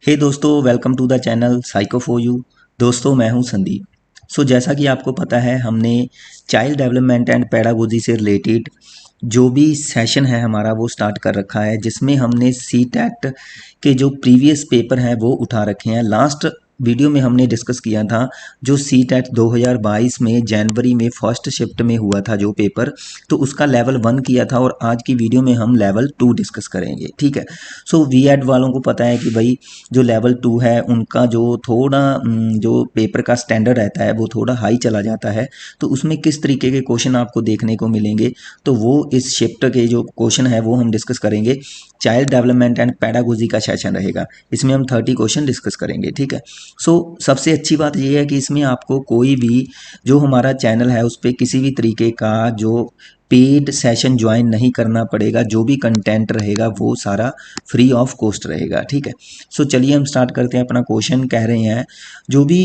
हे दोस्तों, welcome to the channel psycho for you. दोस्तों, मैं हूं संदीप। जैसा कि आपको पता है, हमने चाइल्ड डेवलपमेंट एंड पेडागोजी से रिलेटेड जो भी सेशन है हमारा वो स्टार्ट कर रखा है, जिसमें हमने सी टेट के जो प्रीवियस पेपर हैं वो उठा रखे हैं। लास्ट वीडियो में हमने डिस्कस किया था जो सी टेट 2022 में जनवरी में फर्स्ट शिफ्ट में हुआ था जो पेपर, तो उसका लेवल 1 किया था और आज की वीडियो में हम लेवल 2 डिस्कस करेंगे। ठीक है। वी एड वालों को पता है कि भाई जो लेवल 2 है उनका जो थोड़ा जो पेपर का स्टैंडर्ड रहता है वो थोड़ा हाई चला जाता है, तो उसमें किस तरीके के क्वेश्चन आपको देखने को मिलेंगे, तो वो इस शिफ्ट के जो क्वेश्चन है वो हम डिस्कस करेंगे। चाइल्ड डेवलपमेंट एंड पेडागोजी का सेशन रहेगा, इसमें हम 30 क्वेश्चन डिस्कस करेंगे। ठीक है। सबसे अच्छी बात ये है कि इसमें आपको कोई भी जो हमारा चैनल है उस पर किसी भी तरीके का जो पेड सेशन ज्वाइन नहीं करना पड़ेगा। जो भी कंटेंट रहेगा वो सारा फ्री ऑफ कॉस्ट रहेगा। ठीक है। चलिए हम स्टार्ट करते हैं। अपना क्वेश्चन कह रहे हैं जो भी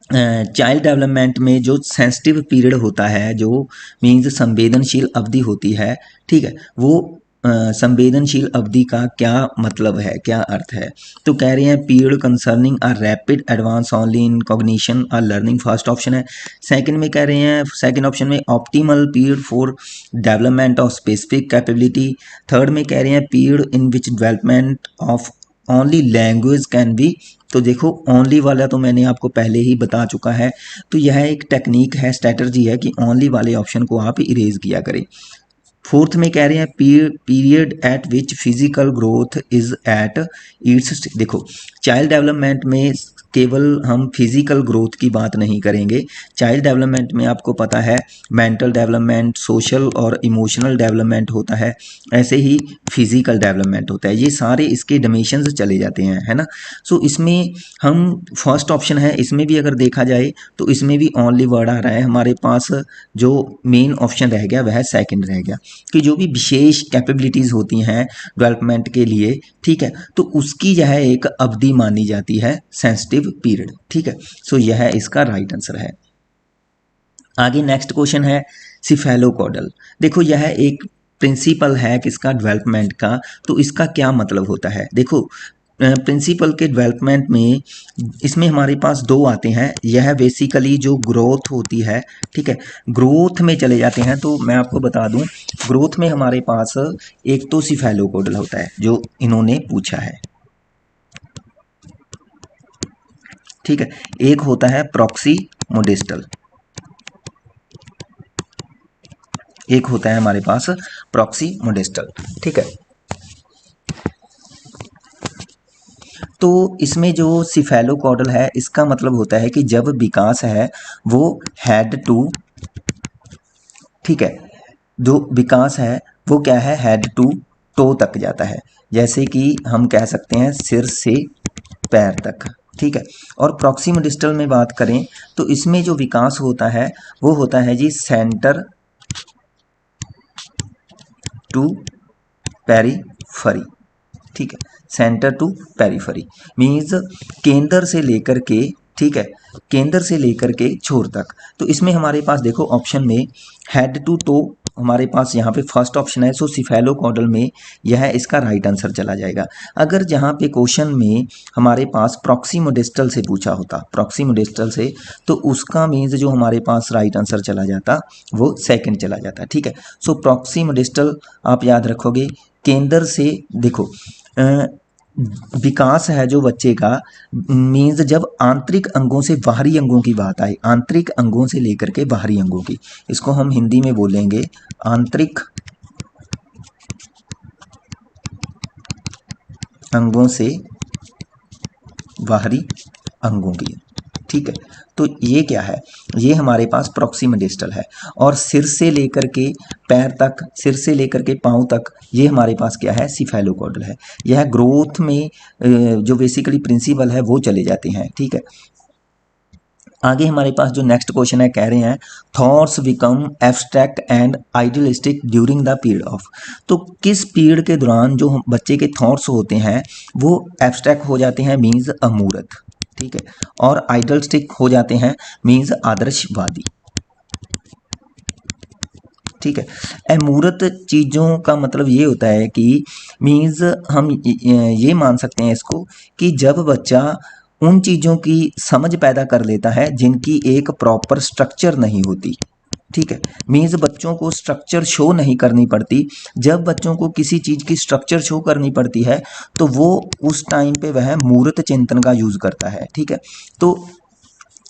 चाइल्ड डेवलपमेंट में जो सेंसिटिव पीरियड होता है, जो मीन्स संवेदनशील अवधि होती है, ठीक है, वो संवेदनशील अवधि का क्या मतलब है, क्या अर्थ है। तो कह रहे हैं period concerning a rapid advance only in cognition और लर्निंग, फर्स्ट ऑप्शन है। सेकंड में कह रहे हैं, सेकंड ऑप्शन में optimal period for development of specific capability. Third में कह रहे हैं period in which development of only language can be. तो देखो, ओनली वाला तो मैंने आपको पहले ही बता चुका है, तो यह एक टेक्निक है, स्ट्रैटेजी है कि ओनली वाले ऑप्शन को आप इरेज किया करें। फोर्थ में कह रहे हैं period eight which physical growth is at its. देखो, चाइल्ड डेवलपमेंट में केवल हम फिजिकल ग्रोथ की बात नहीं करेंगे। चाइल्ड डेवलपमेंट में आपको पता है मेंटल डेवलपमेंट, सोशल और इमोशनल डेवलपमेंट होता है, ऐसे ही फिजिकल डेवलपमेंट होता है। ये सारे इसके डिमेंशंस चले जाते हैं, है ना। इसमें हम फर्स्ट ऑप्शन है, इसमें भी अगर देखा जाए तो इसमें भी ओनली वर्ड आ रहा है हमारे पास। जो मेन ऑप्शन रह गया वह सेकंड रह गया कि जो भी विशेष कैपेबिलिटीज़ होती हैं डेवलपमेंट के लिए, ठीक है, तो उसकी यह एक अवधि मानी जाती है सेंसिटिव पीरियड। ठीक है। यह इसका राइट आंसर है। आगे नेक्स्ट क्वेश्चन है सिफेलोकॉडल। देखो, यह एक प्रिंसिपल है किसका, डेवलपमेंट का। तो इसका क्या मतलब होता है। देखो, प्रिंसिपल के डेवलपमेंट में इसमें हमारे पास दो आते हैं। यह बेसिकली जो ग्रोथ होती है, ठीक है, ग्रोथ में चले जाते हैं। तो मैं आपको बता दूं, ग्रोथ में हमारे पास एक तो सिफेलोकॉडल होता है जो इन्होंने पूछा है, ठीक है। एक होता है प्रॉक्सी मोडिस्टल, एक होता है हमारे पास प्रॉक्सी मोडिस्टल, ठीक है। तो इसमें जो सिफेलोकॉडल है इसका मतलब होता है कि जब विकास है वो हेड टू, ठीक है, जो विकास है वो क्या है, हेड टू टो तक जाता है। जैसे कि हम कह सकते हैं सिर से पैर तक, ठीक है। और प्रॉक्सिमल डिस्टल में बात करें तो इसमें जो विकास होता है वो होता है जी सेंटर टू पेरीफरी, ठीक है, सेंटर टू पेरीफरी मीन्स केंद्र से लेकर के, ठीक है, केंद्र से लेकर के छोर तक। तो इसमें हमारे पास देखो ऑप्शन में हेड टू टो हमारे पास यहाँ पे फर्स्ट ऑप्शन है। सिफेलोकॉडल में यह इसका राइट आंसर चला जाएगा। अगर जहाँ पे क्वेश्चन में हमारे पास प्रॉक्सिमोडिस्टल से पूछा होता, प्रॉक्सिमोडिस्टल से, तो उसका मीन्स जो हमारे पास राइट आंसर चला जाता वो सेकंड चला जाता, ठीक है। प्रॉक्सिमोडिस्टल आप याद रखोगे, केंद्र से देखो विकास है जो बच्चे का, मीन्स जब आंतरिक अंगों से बाहरी अंगों की बात आए, आंतरिक अंगों से लेकर के बाहरी अंगों की, इसको हम हिंदी में बोलेंगे आंतरिक अंगों से बाहरी अंगों की, ठीक है। तो ये क्या है, ये हमारे पास प्रॉक्सिमल डिस्टल है। और सिर से लेकर के पैर तक, सिर से लेकर के पांव तक, ये हमारे पास क्या है, सिफेलोकॉडल है। यह ग्रोथ में जो बेसिकली प्रिंसिपल है वो चले जाते हैं, ठीक है। आगे हमारे पास जो नेक्स्ट क्वेश्चन है, कह रहे हैं thoughts become abstract and idealistic during the period of. तो किस पीरियड के दौरान जो बच्चे के थॉट्स होते हैं वो एब्स्ट्रैक्ट हो जाते हैं, मीन्स अमूर्त, ठीक है, और आइडियलिस्टिक हो जाते हैं, मीन्स आदर्शवादी, ठीक है। अमूर्त चीज़ों का मतलब ये होता है कि मीन्स हम ये मान सकते हैं इसको कि जब बच्चा उन चीज़ों की समझ पैदा कर लेता है जिनकी एक प्रॉपर स्ट्रक्चर नहीं होती, ठीक है। मीन्स बच्चों को स्ट्रक्चर शो नहीं करनी पड़ती। जब बच्चों को किसी चीज़ की स्ट्रक्चर शो करनी पड़ती है तो वो उस टाइम पे वह मूर्त चिंतन का यूज़ करता है, ठीक है। तो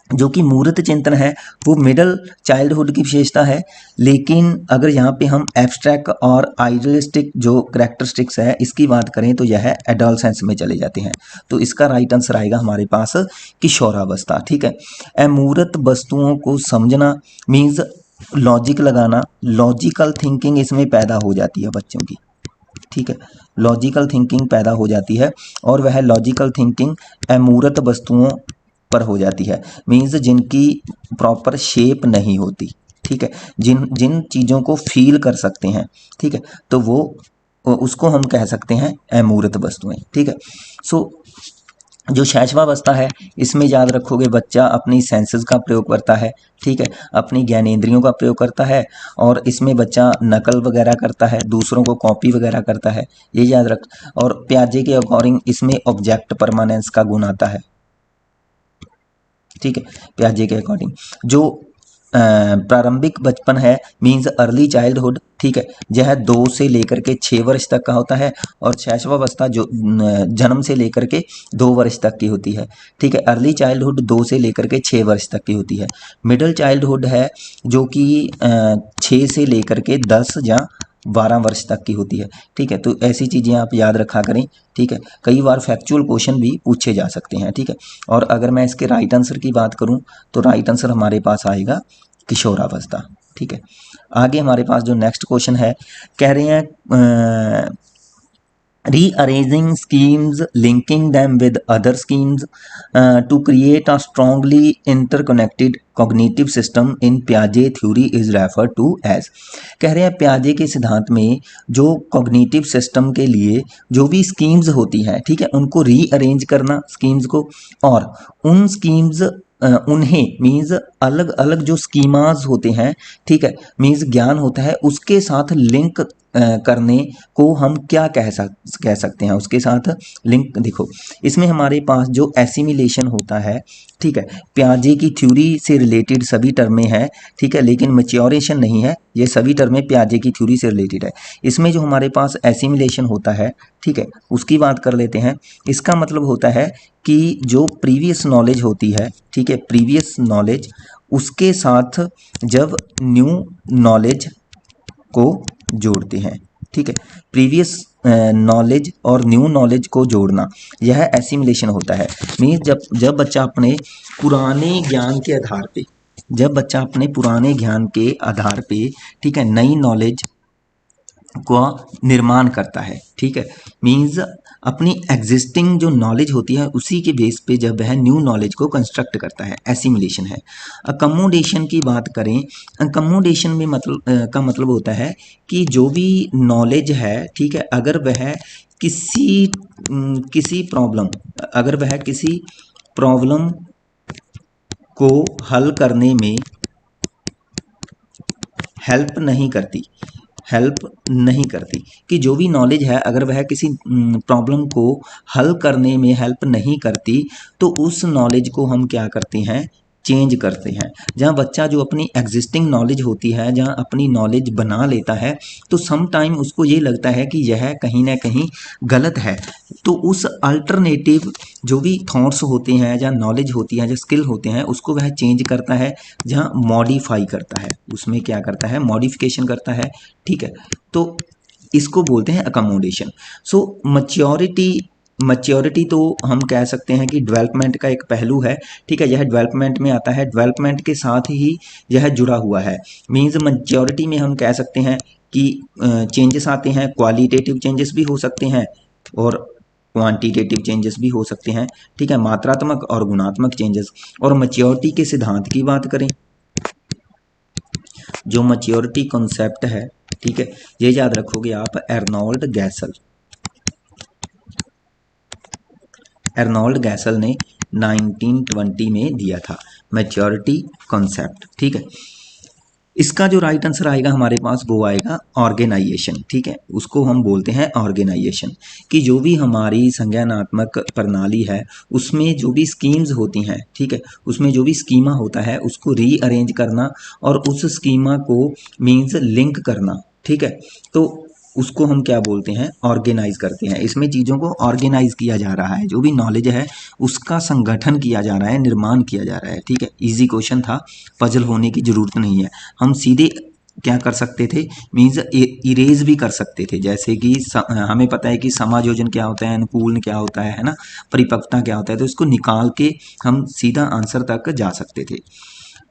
जो कि मूर्त चिंतन है वो मिडल चाइल्डहुड की विशेषता है। लेकिन अगर यहाँ पे हम एब्स्ट्रैक्ट और आइडियलिस्टिक जो करेक्टरिस्टिक्स है इसकी बात करें तो यह एडोलसेंस में चले जाते हैं। तो इसका राइट आंसर आएगा हमारे पास किशोरावस्था, ठीक है। अमूर्त वस्तुओं को समझना मीन्स लॉजिक लगाना, लॉजिकल थिंकिंग इसमें पैदा हो जाती है बच्चों की, ठीक है। लॉजिकल थिंकिंग पैदा हो जाती है और वह लॉजिकल थिंकिंग अमूर्त वस्तुओं पर हो जाती है, मीन्स जिनकी प्रॉपर शेप नहीं होती, ठीक है। जिन जिन चीज़ों को फील कर सकते हैं, ठीक है, तो वो उसको हम कह सकते हैं अमूर्त वस्तुएं, ठीक है। सो जो शैशवावस्था है इसमें याद रखोगे बच्चा अपनी सेंसेस का प्रयोग करता है, ठीक है, अपनी ज्ञानेंद्रियों का प्रयोग करता है और इसमें बच्चा नकल वगैरह करता है, दूसरों को कॉपी वगैरह करता है, ये याद रख। और पियाजे के अकॉर्डिंग इसमें ऑब्जेक्ट परमानेंस का गुण आता है, ठीक है। पियाजे के अकॉर्डिंग जो प्रारंभिक बचपन है मीन्स अर्ली चाइल्डहुड, ठीक है, यह 2 से लेकर के 6 वर्ष तक का होता है और शैशवावस्था जो जन्म से लेकर के 2 वर्ष तक की होती है, ठीक है। अर्ली चाइल्डहुड 2 से लेकर के 6 वर्ष तक की होती है। मिडिल चाइल्डहुड है जो कि 6 से लेकर के 10 या 12 वर्ष तक की होती है, ठीक है। तो ऐसी चीज़ें आप याद रखा करें, ठीक है। कई बार फैक्चुअल क्वेश्चन भी पूछे जा सकते हैं, ठीक है। और अगर मैं इसके राइट आंसर की बात करूं तो राइट आंसर हमारे पास आएगा किशोरावस्था, ठीक है। आगे हमारे पास जो नेक्स्ट क्वेश्चन है कह रहे हैं rearranging schemes, linking them with other schemes to create a strongly interconnected cognitive system in Piaget theory is referred to as। कह रहे हैं पियाजे के सिद्धांत में जो कॉग्निटिव सिस्टम के लिए जो भी स्कीम्स होती हैं, ठीक है, उनको रीअरेंज करना स्कीम्स को, और उन स्कीम्स उन्हें मीन्स अलग अलग जो स्कीमाज होते हैं, ठीक है, मीन्स ज्ञान होता है उसके साथ लिंक करने को हम क्या कह सकते हैं, उसके साथ लिंक। देखो इसमें हमारे पास जो एसिमिलेशन होता है, ठीक है, पियाजे की थ्योरी से रिलेटेड सभी टर्में हैं, ठीक है, लेकिन मैच्योरेशन नहीं है, ये सभी टर्में पियाजे की थ्योरी से रिलेटेड है। इसमें जो हमारे पास एसिमिलेशन होता है, ठीक है, उसकी बात कर लेते हैं। इसका मतलब होता है कि जो प्रीवियस नॉलेज होती है, ठीक है, प्रीवियस नॉलेज उसके साथ जब न्यू नॉलेज को जोड़ते हैं, ठीक है, प्रीवियस नॉलेज और न्यू नॉलेज को जोड़ना, यह एसिमिलेशन होता है। मीन्स जब बच्चा अपने पुराने ज्ञान के आधार पे, जब बच्चा अपने पुराने ज्ञान के आधार पे, ठीक है, नई नॉलेज का निर्माण करता है, ठीक है, मीन्स अपनी एग्जिस्टिंग जो नॉलेज होती है उसी के बेस पे जब वह न्यू नॉलेज को कंस्ट्रक्ट करता है, एसिमिलेशन है। अकमोडेशन की बात करें, अकमोडेशन में का मतलब होता है कि जो भी नॉलेज है, ठीक है, अगर वह किसी प्रॉब्लम, अगर वह किसी प्रॉब्लम को हल करने में हेल्प नहीं करती, हेल्प नहीं करती, कि जो भी नॉलेज है अगर वह किसी प्रॉब्लम को हल करने में हेल्प नहीं करती तो उस नॉलेज को हम क्या करते हैं, चेंज करते हैं। जहाँ बच्चा जो अपनी एग्जिस्टिंग नॉलेज होती है, जहाँ अपनी नॉलेज बना लेता है, तो सम टाइम उसको ये लगता है कि यह कहीं ना कहीं गलत है, तो उस अल्टरनेटिव जो भी थॉट्स होते हैं या नॉलेज होती है, जो स्किल होते हैं, उसको वह चेंज करता है, जहाँ मॉडिफाई करता है, उसमें क्या करता है, मॉडिफिकेशन करता है, ठीक है। तो इसको बोलते हैं अकोमोडेशन। सो मैच्योरिटी तो हम कह सकते हैं कि डेवलपमेंट का एक पहलू है, ठीक है, यह डेवलपमेंट में आता है, डेवलपमेंट के साथ ही यह जुड़ा हुआ है। मीन्स मैच्योरिटी में हम कह सकते हैं कि चेंजेस आते हैं, क्वालिटेटिव चेंजेस भी हो सकते हैं और क्वांटिटेटिव चेंजेस भी हो सकते हैं, ठीक है, मात्रात्मक और गुणात्मक चेंजेस। और मैच्योरिटी के सिद्धांत की बात करें, जो मैच्योरिटी कॉन्सेप्ट है, ठीक है, ये याद रखोगे आप, एर्नोल्ड गैसल ने 1920 में दिया था मैच्योरिटी कॉन्सेप्ट, ठीक है। इसका जो राइट आंसर आएगा हमारे पास वो आएगा ऑर्गेनाइजेशन। ठीक है, उसको हम बोलते हैं ऑर्गेनाइजेशन, कि जो भी हमारी संज्ञानात्मक प्रणाली है उसमें जो भी स्कीम्स होती हैं, ठीक है, उसमें जो भी स्कीमा होता है उसको रीअरेंज करना और उस स्कीमा को मीन्स लिंक करना। ठीक है, तो उसको हम क्या बोलते हैं, ऑर्गेनाइज करते हैं। इसमें चीज़ों को ऑर्गेनाइज किया जा रहा है, जो भी नॉलेज है उसका संगठन किया जा रहा है, निर्माण किया जा रहा है। ठीक है, इजी क्वेश्चन था, पजल होने की ज़रूरत नहीं है। हम सीधे क्या कर सकते थे, मीन्स इरेज भी कर सकते थे। जैसे कि हमें पता है कि समायोजन क्या होता है, अनुकूलन क्या होता है ना, परिपक्वता क्या होता है, तो इसको निकाल के हम सीधा आंसर तक जा सकते थे।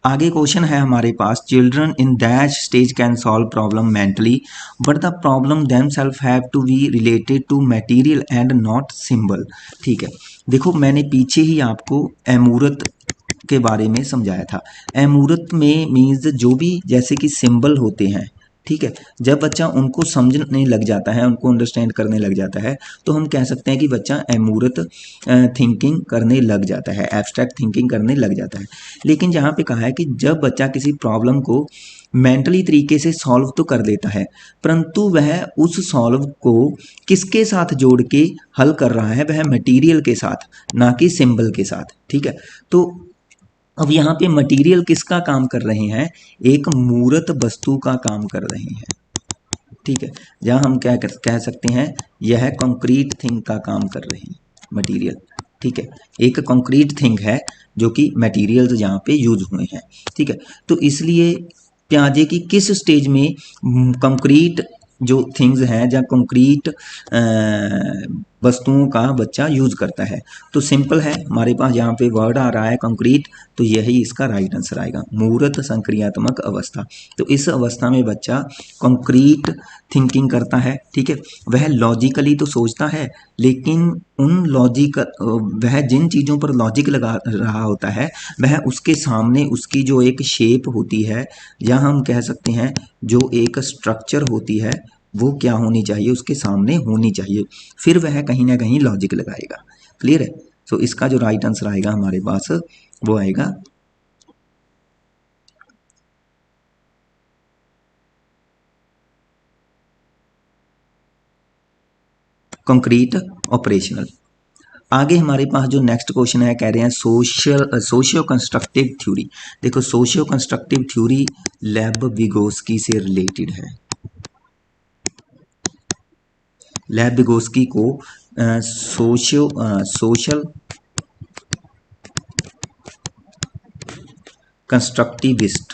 आगे क्वेश्चन है हमारे पास, children in dash stage can solve problem mentally but the problem them self have to be related to material and not symbol. ठीक है, देखो मैंने पीछे ही आपको अमूर्त के बारे में समझाया था। अमूर्त में मीन्स जो भी जैसे कि सिंबल होते हैं, ठीक है, जब बच्चा उनको समझने लग जाता है, उनको अंडरस्टैंड करने लग जाता है, तो हम कह सकते हैं कि बच्चा अमूर्त थिंकिंग करने लग जाता है, एब्स्ट्रैक्ट थिंकिंग करने लग जाता है। लेकिन जहाँ पे कहा है कि जब बच्चा किसी प्रॉब्लम को मेंटली तरीके से सॉल्व तो कर लेता है, परंतु वह उस सॉल्व को किसके साथ जोड़ के हल कर रहा है, वह मटेरियल के साथ, ना कि सिंबल के साथ। ठीक है, तो अब यहाँ पे मटेरियल किसका काम कर रहे हैं, एक मूर्त वस्तु का काम कर रहे हैं। ठीक है, जहाँ हम क्या कह सकते हैं, यह कंक्रीट थिंग का काम कर रहे हैं, मटेरियल। ठीक है, एक कंक्रीट थिंग है जो कि मटेरियल्स यहाँ पे यूज हुए हैं। ठीक है, तो इसलिए प्याजे की किस स्टेज में कंक्रीट जो थिंग्स हैं या कंक्रीट वस्तुओं का बच्चा यूज करता है, तो सिंपल है, हमारे पास यहाँ पे वर्ड आ रहा है कंक्रीट, तो यही इसका राइट आंसर आएगा, मूर्त संक्रियात्मक अवस्था। तो इस अवस्था में बच्चा कंक्रीट थिंकिंग करता है। ठीक है, वह लॉजिकली तो सोचता है, लेकिन उन लॉजिक वह जिन चीज़ों पर लॉजिक लगा रहा होता है, वह उसके सामने उसकी जो एक शेप होती है, या हम कह सकते हैं जो एक स्ट्रक्चर होती है, वो क्या होनी चाहिए, उसके सामने होनी चाहिए, फिर वह कहीं ना कहीं लॉजिक लगाएगा। क्लियर है, तो इसका जो राइट आंसर आएगा हमारे पास वो आएगा कंक्रीट ऑपरेशनल। आगे हमारे पास जो नेक्स्ट क्वेश्चन है, कह रहे हैं सोशियो कंस्ट्रक्टिव थ्योरी। देखो सोशियो कंस्ट्रक्टिव थ्योरी लैब विगोस्की से रिलेटेड है। लैब विगोस्की को सोशल कंस्ट्रक्टिविस्ट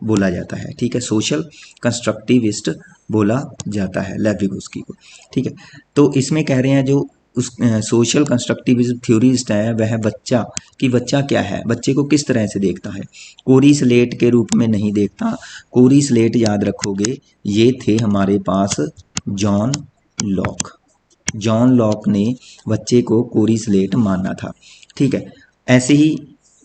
बोला जाता है। ठीक है, सोशल कंस्ट्रक्टिविस्ट बोला जाता है लेव विगोस्की को। ठीक है, तो इसमें कह रहे हैं जो उस सोशल कंस्ट्रक्टिविज्म थ्योरिस्ट है, वह बच्चा कि बच्चा क्या है, बच्चे को किस तरह से देखता है, कोरी स्लेट के रूप में नहीं देखता। कोरी स्लेट याद रखोगे, ये थे हमारे पास जॉन लॉक। जॉन लॉक ने बच्चे को कोरी स्लेट माना था। ठीक है, ऐसे ही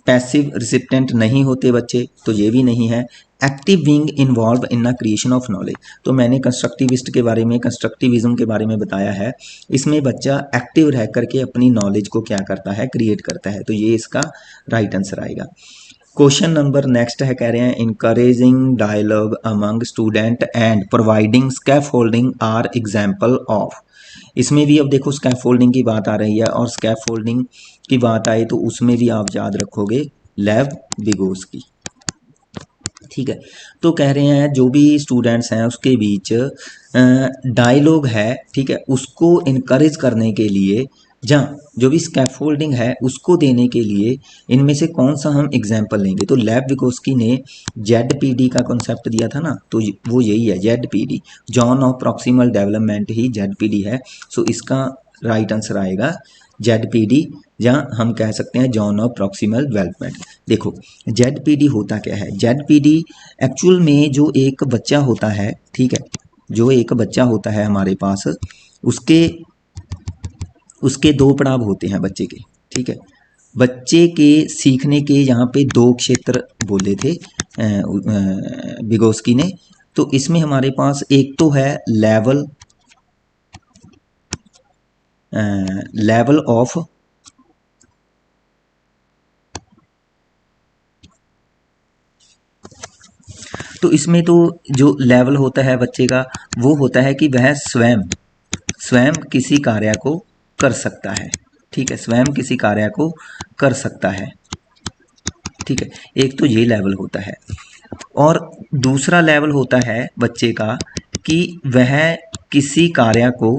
पैसिव रिसिप्टेंट नहीं होते बच्चे, तो ये भी नहीं है। Active being involve in the creation of knowledge, तो मैंने कंस्ट्रक्टिविस्ट के बारे में, कंस्ट्रक्टिविज्म के बारे में बताया है। इसमें बच्चा एक्टिव रह करके अपनी नॉलेज को क्या करता है, क्रिएट करता है, तो ये इसका राइट आंसर आएगा। क्वेश्चन नंबर नेक्स्ट है, कह रहे हैं encouraging dialogue among student and providing scaffolding are example of. इसमें भी अब देखो स्कैफोल्डिंग की बात आ रही है, और स्कैफोल्डिंग की बात आए तो उसमें भी आप याद रखोगे लेव विगोस्की। ठीक है, तो कह रहे हैं जो भी स्टूडेंट्स हैं उसके बीच डायलॉग है, ठीक है, उसको इनकरेज करने के लिए, जहाँ जो भी स्कैफोल्डिंग है उसको देने के लिए इनमें से कौन सा हम एग्जाम्पल लेंगे, तो लेव विगोस्की ने जेड का कॉन्सेप्ट दिया था ना, तो वो यही है Z, John of proximal development he Z है। सो इसका राइट आंसर आएगा जेड, या हम कह सकते हैं जॉन ऑफ प्रॉक्सिमल डेवलपमेंट। देखो जेड होता क्या है, जेड एक्चुअल में जो एक बच्चा होता है, ठीक है, जो एक बच्चा होता है हमारे पास, उसके उसके दो पड़ाव होते हैं बच्चे के। ठीक है, बच्चे के सीखने के यहाँ पे दो क्षेत्र बोले थे विगोस्की ने। तो इसमें हमारे पास एक तो है लेवल ऑफ तो इसमें तो जो लेवल होता है बच्चे का वो होता है कि वह स्वयं स्वयं किसी कार्य को कर सकता है। ठीक है, स्वयं किसी कार्य को कर सकता है। ठीक है, एक तो ये लेवल होता है। और दूसरा लेवल होता है बच्चे का कि वह किसी कार्य को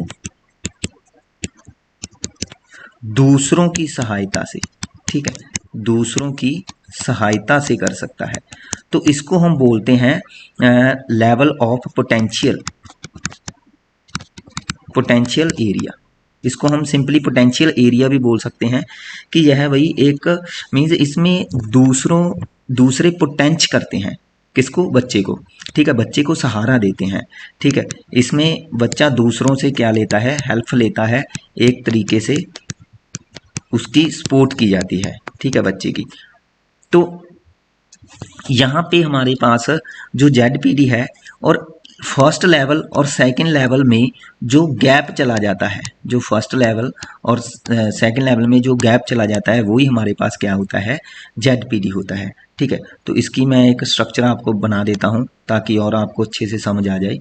दूसरों की सहायता से, ठीक है, दूसरों की सहायता से कर सकता है। तो इसको हम बोलते हैं level of potential, potential area. इसको हम सिंपली पोटेंशियल एरिया भी बोल सकते हैं कि यह वही एक मीन्स इसमें दूसरे पोटेंच करते हैं किसको, बच्चे को। ठीक है, बच्चे को सहारा देते हैं। ठीक है, इसमें बच्चा दूसरों से क्या लेता है, हेल्प लेता है, एक तरीके से उसकी सपोर्ट की जाती है। ठीक है, बच्चे की। तो यहाँ पे हमारे पास जो जेडपीडी है और फर्स्ट लेवल और सेकंड लेवल में जो गैप चला जाता है, जो फर्स्ट लेवल और सेकंड लेवल में जो गैप चला जाता है वही हमारे पास क्या होता है, जेडपीडी होता है। ठीक है, तो इसकी मैं एक स्ट्रक्चर आपको बना देता हूँ ताकि और आपको अच्छे से समझ आ जाए।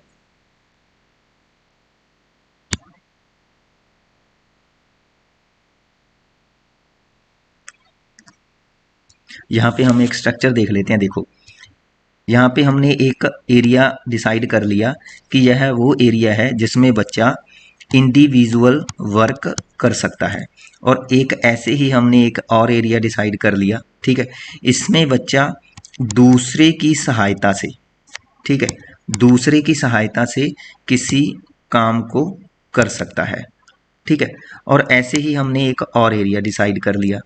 यहाँ पे हम एक स्ट्रक्चर देख लेते हैं। देखो, यहाँ पे हमने एक एरिया डिसाइड कर लिया कि यह वो एरिया है जिसमें बच्चा इंडिविजुअल वर्क कर सकता है। और एक ऐसे ही हमने एक और एरिया डिसाइड कर लिया। ठीक है, इसमें बच्चा दूसरे की सहायता से, ठीक है, दूसरे की सहायता से किसी काम को कर सकता है। ठीक है, और ऐसे ही हमने एक और एरिया डिसाइड कर लिया।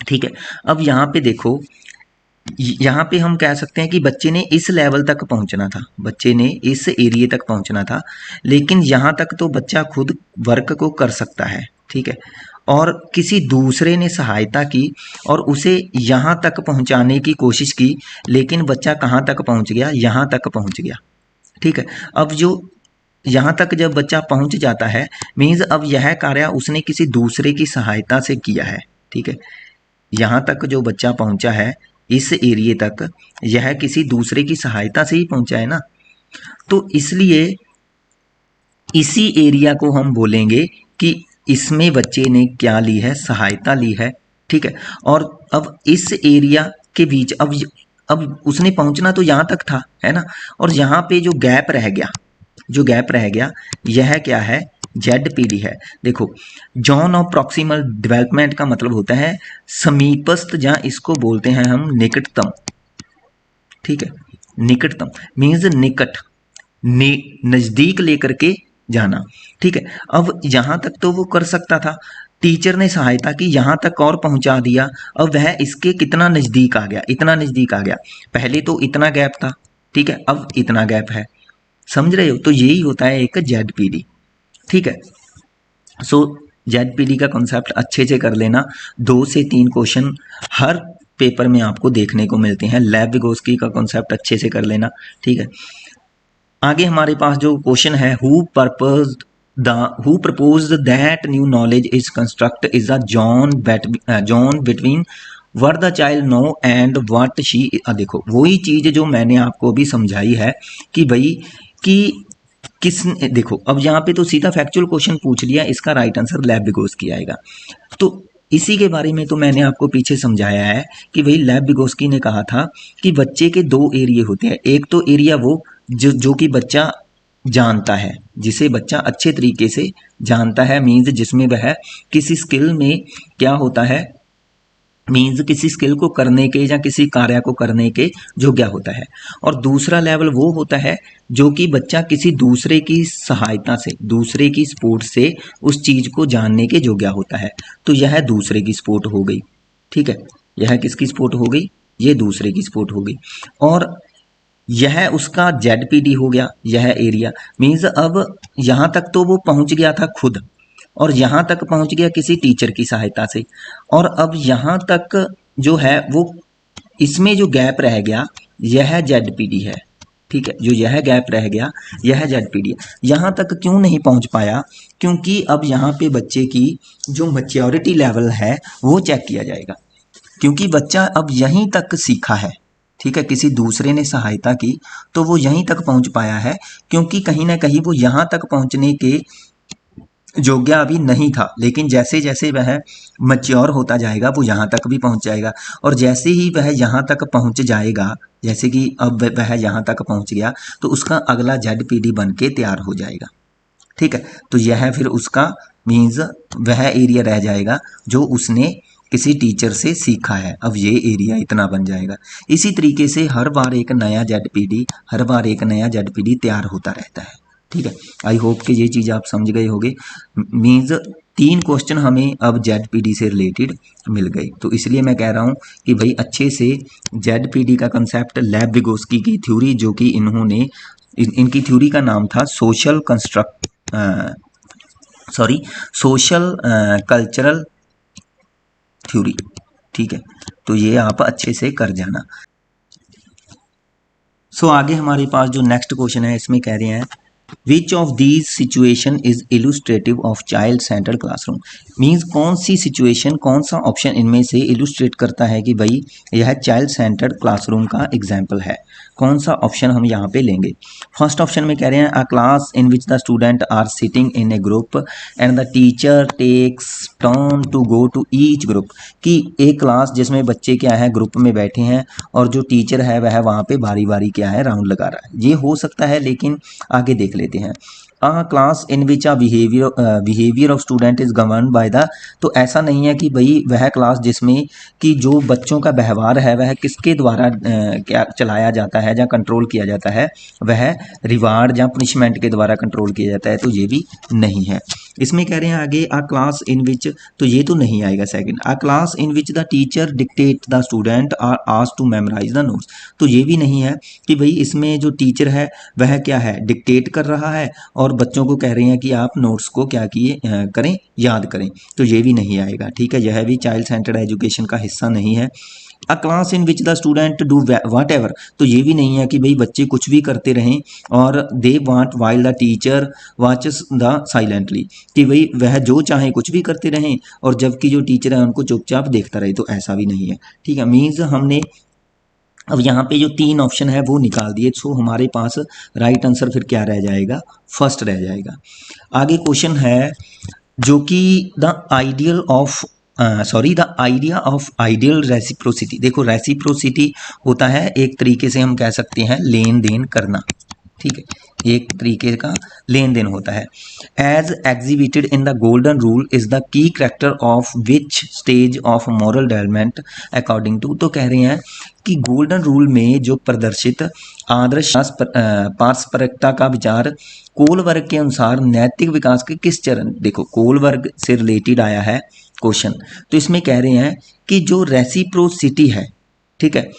ठीक है, अब यहाँ पे देखो, यहाँ पे हम कह सकते हैं कि बच्चे ने इस लेवल तक पहुंचना था, बच्चे ने इस एरिया तक पहुंचना था, लेकिन यहाँ तक तो बच्चा खुद वर्क को कर सकता है। ठीक है, और किसी दूसरे ने सहायता की और उसे यहाँ तक पहुँचाने की कोशिश की, लेकिन बच्चा कहाँ तक पहुँच गया, यहाँ तक पहुँच गया। ठीक है, अब जो यहाँ तक जब बच्चा पहुँच जाता है, मीन्स अब यह कार्य उसने किसी दूसरे की सहायता से किया है। ठीक है, यहाँ तक जो बच्चा पहुँचा है इस एरिए तक, यह किसी दूसरे की सहायता से ही पहुँचा है ना। तो इसलिए इसी एरिया को हम बोलेंगे कि इसमें बच्चे ने क्या ली है, सहायता ली है। ठीक है, और अब इस एरिया के बीच अब उसने पहुंचना तो यहाँ तक था, है ना, और यहाँ पे जो गैप रह गया, जो गैप रह गया, यह क्या है, जेडपीडी है। देखो, जोन ऑफ प्रॉक्सिमल डेवलपमेंट का मतलब होता है समीपस्थ, जहाँ इसको बोलते हैं हम निकटतम। ठीक है, निकटतम मीन्स निकट, नजदीक लेकर के जाना। ठीक है, अब यहां तक तो वो कर सकता था, टीचर ने सहायता की, यहां तक और पहुंचा दिया। अब वह इसके कितना नजदीक आ गया, इतना नजदीक आ गया। पहले तो इतना गैप था, ठीक है, अब इतना गैप है। समझ रहे हो, तो यही होता है एक जेडपीडी। ठीक है, सो जेडपीडी का कॉन्सेप्ट अच्छे से कर लेना। 2 से 3 क्वेश्चन हर पेपर में आपको देखने को मिलते हैं। लैब विगोस्की का कॉन्सेप्ट अच्छे से कर लेना। ठीक है, आगे हमारे पास जो क्वेश्चन है, who proposed that new knowledge is construct is a zone between what the child know and what she. देखो, वही चीज जो मैंने आपको अभी समझाई है कि भाई कि किस, देखो अब यहाँ पे तो सीधा फैक्चुअल क्वेश्चन पूछ लिया, इसका राइट आंसर लैब विगोस्की आएगा। तो इसी के बारे में तो मैंने आपको पीछे समझाया है कि भाई लैब विगोस्की ने कहा था कि बच्चे के 2 एरिया होते हैं। एक तो एरिया वो जो कि बच्चा जानता है, जिसे बच्चा अच्छे तरीके से जानता है, मीन्स जिसमें वह किसी स्किल में क्या होता है, मीन्स किसी स्किल को करने के या किसी कार्य को करने के योग्य होता है। और दूसरा लेवल वो होता है जो कि बच्चा किसी दूसरे की सहायता से, दूसरे की सपोर्ट से उस चीज को जानने के योग्य होता है। तो यह दूसरे की सपोर्ट हो गई। ठीक है, यह किसकी सपोर्ट हो गई, ये दूसरे की सपोर्ट हो गई। और यह उसका जेडपीडी हो गया, यह एरिया मीन्स अब यहाँ तक तो वो पहुंच गया था खुद, और यहाँ तक पहुंच गया किसी टीचर की सहायता से। और अब यहाँ तक जो है वो, इसमें जो गैप रह गया यह जेडपीडी है। ठीक है, जो यह गैप रह गया यह जेडपीडी है। यहाँ तक क्यों नहीं पहुंच पाया, क्योंकि अब यहाँ पे बच्चे की जो मैच्योरिटी लेवल है वो चेक किया जाएगा, क्योंकि बच्चा अब यहीं तक सीखा है। ठीक है, किसी दूसरे ने सहायता की तो वो यहीं तक पहुंच पाया है, क्योंकि कहीं ना कहीं वो यहाँ तक पहुंचने के योग्य अभी नहीं था, लेकिन जैसे जैसे वह मैच्योर होता जाएगा वो यहाँ तक भी पहुँच जाएगा। और जैसे ही वह यहाँ तक पहुँच जाएगा, जैसे कि अब वह यहाँ तक पहुँच गया, तो उसका अगला ZPD बन के तैयार हो जाएगा। ठीक है, तो यह फिर उसका मीन्स वह एरिया रह जाएगा जो उसने किसी टीचर से सीखा है, अब ये एरिया इतना बन जाएगा। इसी तरीके से हर बार एक नया ZPD तैयार होता रहता है। ठीक है, आई होप कि ये चीज़ आप समझ गए होंगे। मीन्स 3 क्वेश्चन हमें अब ZPD से रिलेटेड मिल गए, तो इसलिए मैं कह रहा हूँ कि भाई अच्छे से ZPD का कंसेप्ट, लेव विगोस्की की थ्योरी, जो कि इन्होंने इनकी थ्योरी का नाम था सोशल कल्चरल थ्योरी। ठीक है, तो ये आप अच्छे से कर जाना। आगे हमारे पास जो नेक्स्ट क्वेश्चन है, इसमें कह रहे हैं which of these situation is illustrative of child centred classroom. Means कौन सी सिचुएशन, कौन सा ऑप्शन इनमें से इलुस्ट्रेट करता है कि भाई यह चाइल्ड सेंटर्ड क्लासरूम का एग्जाम्पल है। कौन सा ऑप्शन हम यहाँ पे लेंगे। फर्स्ट ऑप्शन में कह रहे हैं a class in which the student are sitting in a group and the teacher takes turn to go to each group. कि एक क्लास जिसमें बच्चे क्या है ग्रुप में बैठे हैं और जो टीचर है वह वहाँ पे बारी बारी क्या है राउंड लगा रहा है। ये हो सकता है, लेकिन आगे देख लेते हैं। Class in which a behaviour of student is govern by the. तो ऐसा नहीं है कि भाई वह क्लास जिसमें कि जो बच्चों का व्यवहार है वह किसके द्वारा क्या चलाया जाता है या कंट्रोल किया जाता है, वह रिवार्ड या पनिशमेंट के द्वारा कंट्रोल किया जाता है, तो ये भी नहीं है। इसमें कह रहे हैं आगे अ क्लास इन विच, तो ये तो नहीं आएगा second. A class in which the teacher dictate the student are asked to memorise the notes, तो ये भी नहीं है कि भाई इसमें जो टीचर है वह क्या है डिक्टेट कर रहा है और बच्चों को कह रहे हैं कि आप नोट्स को क्या किए करें, याद करें, तो ये भी नहीं आएगा। ठीक है, यह भी चाइल्ड सेंटर्ड एजुकेशन का हिस्सा नहीं है। अ class in which the student do watt ever, तो ये भी नहीं है कि भाई बच्चे कुछ भी करते रहें और they want while the teacher watches the silently, कि भाई वह जो चाहे कुछ भी करते रहें और जबकि जो टीचर है उनको चुपचाप देखता रहे, तो ऐसा भी नहीं है। ठीक है, मीन्स हमने अब यहाँ पे जो 3 ऑप्शन है वो निकाल दिए, सो हमारे पास राइट आंसर फिर क्या रह जाएगा, फर्स्ट रह जाएगा। आगे क्वेश्चन है जो कि the idea of ideal reciprocity. देखो रेसिप्रोसिटी होता है एक तरीके से हम कह सकते हैं लेन देन करना। ठीक है, एक तरीके का लेन देन होता है। As exhibited in the golden rule is the key character of which stage of moral development according to. तो कह रहे हैं कि गोल्डन रूल में जो प्रदर्शित आदर्श पारस्परिकता का विचार कोल वर्ग के अनुसार नैतिक विकास के किस चरण। देखो कोल वर्ग से रिलेटेड आया है क्वेश्चन, तो इसमें कह रहे हैं कि जो रेसिप्रोसिटी है, ठीक है,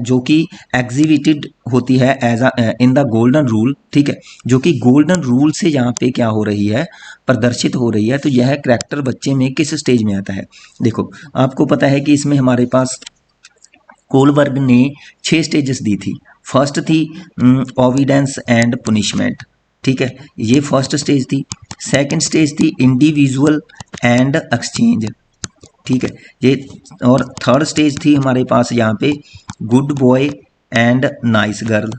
जो कि एग्जिबिटेड होती है as in the golden rule, ठीक है, जो कि गोल्डन रूल से यहाँ पे क्या हो रही है, प्रदर्शित हो रही है, तो यह करैक्टर बच्चे में किस स्टेज में आता है। देखो आपको पता है कि इसमें हमारे पास कोलबर्ग ने 6 स्टेजेस दी थी। फर्स्ट थी ओविडेंस एंड पुनिशमेंट, ठीक है, ये फर्स्ट स्टेज थी। सेकंड स्टेज थी इंडिविजुअल एंड एक्सचेंज, ठीक है, ये, और थर्ड स्टेज थी हमारे पास यहाँ पे good boy and nice girl,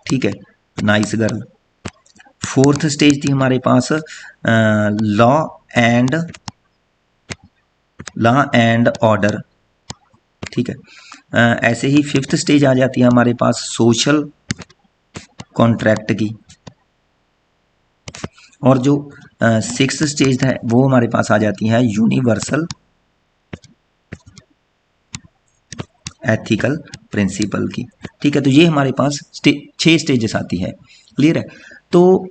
ठीक है, नाइस गर्ल। फोर्थ स्टेज थी हमारे पास लॉ एंड ऑर्डर, ठीक है। ऐसे ही फिफ्थ स्टेज आ जाती है हमारे पास सोशल कॉन्ट्रैक्ट की, और जो सिक्स्थ स्टेज है वो हमारे पास आ जाती है यूनिवर्सल एथिकल प्रिंसिपल की, ठीक है। तो ये हमारे पास 6 स्टेजेस आती है, क्लियर है। तो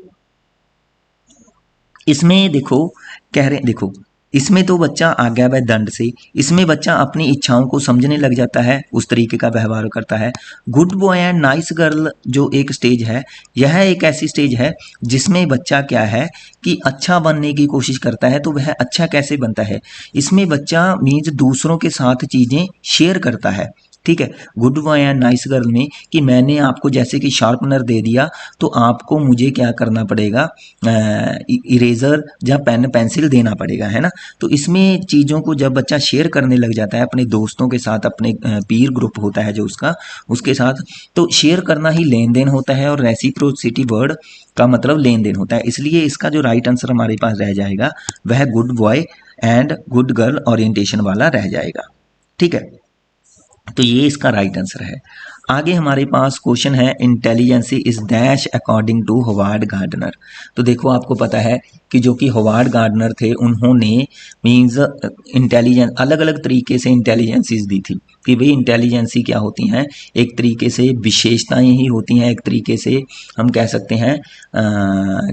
इसमें देखो कह रहे, देखो इसमें तो बच्चा आ गया वह दंड से, इसमें बच्चा अपनी इच्छाओं को समझने लग जाता है, उस तरीके का व्यवहार करता है। Good boy and nice girl जो एक स्टेज है, यह एक ऐसी स्टेज है जिसमें बच्चा क्या है कि अच्छा बनने की कोशिश करता है। तो वह अच्छा कैसे बनता है, इसमें बच्चा मीन्स दूसरों के साथ चीज़ें शेयर करता है, ठीक है। Good boy and nice girl में कि मैंने आपको जैसे कि शार्पनर दे दिया तो आपको मुझे क्या करना पड़ेगा, इरेजर या पेन पेंसिल देना पड़ेगा, है ना। तो इसमें चीज़ों को जब बच्चा शेयर करने लग जाता है अपने दोस्तों के साथ, अपने पीर ग्रुप होता है जो उसका, उसके साथ, तो शेयर करना ही लेन देन होता है और रेसिप्रोसिटी वर्ड का मतलब लेन देन होता है। इसलिए इसका जो राइट आंसर हमारे पास रह जाएगा वह good boy and good girl orientation वाला रह जाएगा, ठीक है। तो ये इसका राइट आंसर है। आगे हमारे पास क्वेश्चन है intelligence is dash according to Howard Gardner. तो देखो आपको पता है कि जो कि होवार्ड गार्डनर थे उन्होंने मीन्स इंटेलिजेंस अलग अलग तरीके से इंटेलिजेंसीज दी थी कि भाई इंटेलिजेंसी क्या होती हैं, एक तरीके से विशेषताएं ही होती हैं, एक तरीके से हम कह सकते हैं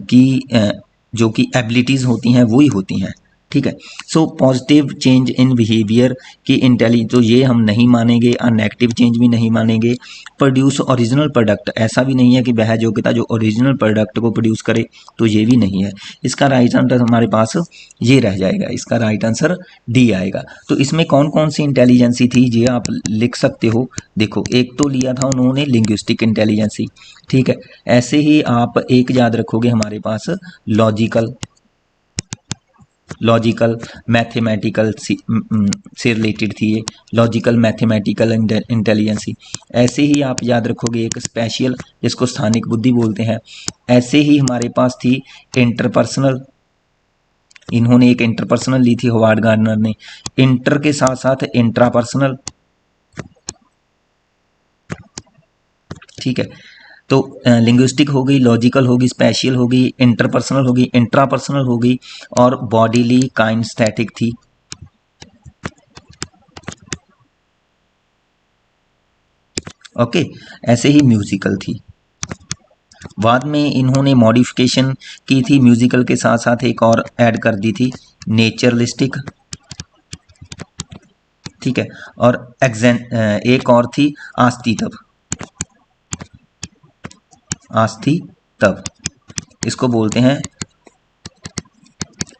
कि जो कि एबिलिटीज़ होती हैं वही होती हैं, ठीक है। So positive change in behaviour की इंटेलिजेंस, तो ये हम नहीं मानेंगे, और नेगेटिव चेंज भी नहीं मानेंगे। प्रोड्यूस ओरिजिनल प्रोडक्ट, ऐसा भी नहीं है कि वह योग्यता जो ओरिजिनल प्रोडक्ट को प्रोड्यूस करे, तो ये भी नहीं है। इसका राइट आंसर हमारे पास ये रह जाएगा, इसका राइट आंसर डी आएगा। तो इसमें कौन कौन सी इंटेलिजेंसी थी ये आप लिख सकते हो। देखो एक तो लिया था उन्होंने लिंग्विस्टिक इंटेलिजेंसी, ठीक है। ऐसे ही आप एक याद रखोगे हमारे पास लॉजिकल मैथमेटिकल से रिलेटेड थी ये, लॉजिकल मैथमेटिकल इंटेलिजेंसी। ऐसे ही आप याद रखोगे एक स्पेशल, जिसको स्थानिक बुद्धि बोलते हैं। ऐसे ही हमारे पास थी इंटरपर्सनल, इन्होंने एक इंटरपर्सनल ली थी होवार्ड गार्डनर ने। इंटर के साथ साथ इंट्रापर्सनल, ठीक है। तो लिंग्विस्टिक हो गई, लॉजिकल होगी, स्पेशियल होगी, इंटरपर्सनल होगी, इंट्रापर्सनल होगी, और बॉडीली काइनेस्थेटिक थी। ओके, ऐसे ही म्यूजिकल थी। बाद में इन्होंने मॉडिफिकेशन की थी, म्यूजिकल के साथ साथ एक और ऐड कर दी थी, नेचरलिस्टिक, ठीक है। और एक और थी आस्तीतव, आस्तीतव, इसको बोलते हैं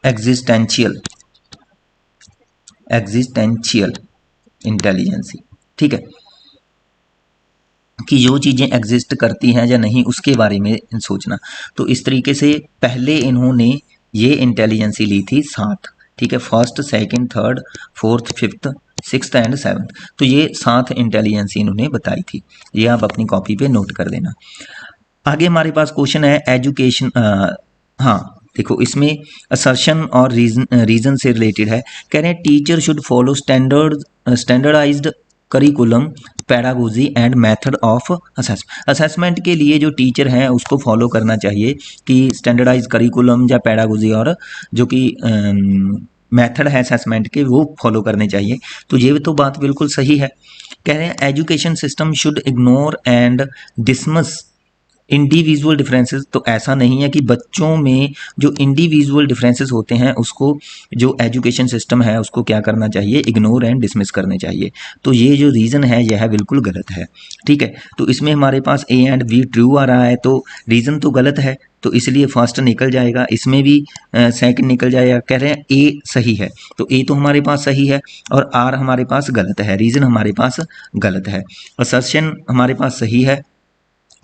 एग्जिस्टेंशियल इंटेलिजेंसी, ठीक है, कि जो चीज़ें एग्जिस्ट करती हैं या नहीं उसके बारे में सोचना। तो इस तरीके से पहले इन्होंने ये इंटेलिजेंसी ली थी 7, ठीक है, first second third fourth fifth sixth and seventh. तो ये 7 इंटेलिजेंसी इन्होंने बताई थी, ये आप अपनी कॉपी पे नोट कर देना। आगे हमारे पास क्वेश्चन है एजुकेशन, हाँ देखो इसमें असर्शन और रीजन से रिलेटेड है। कह रहे हैं teacher should follow standardised curriculum pedagogy and method of assessment के लिए जो टीचर हैं उसको फॉलो करना चाहिए कि स्टैंडर्डाइज करिकुलम या पैडागोजी और जो कि मेथड है असेसमेंट के वो फॉलो करने चाहिए। तो ये तो बात बिल्कुल सही है। कह रहे हैं education system should ignore and dismiss individual differences. तो ऐसा नहीं है कि बच्चों में जो इंडिविजुअल डिफरेंसेस होते हैं उसको जो एजुकेशन सिस्टम है उसको क्या करना चाहिए, इग्नोर एंड डिसमिस करने चाहिए। तो ये जो रीज़न है यह बिल्कुल गलत है, ठीक है। तो इसमें हमारे पास ए एंड बी ट्रू आ रहा है, तो रीज़न तो गलत है, तो इसलिए फर्स्ट निकल जाएगा, इसमें भी सेकंड निकल जाएगा। कह रहे हैं ए सही है, तो ए तो हमारे पास सही है और आर हमारे पास गलत है, रीज़न हमारे पास गलत है। असर्शन हमारे पास सही है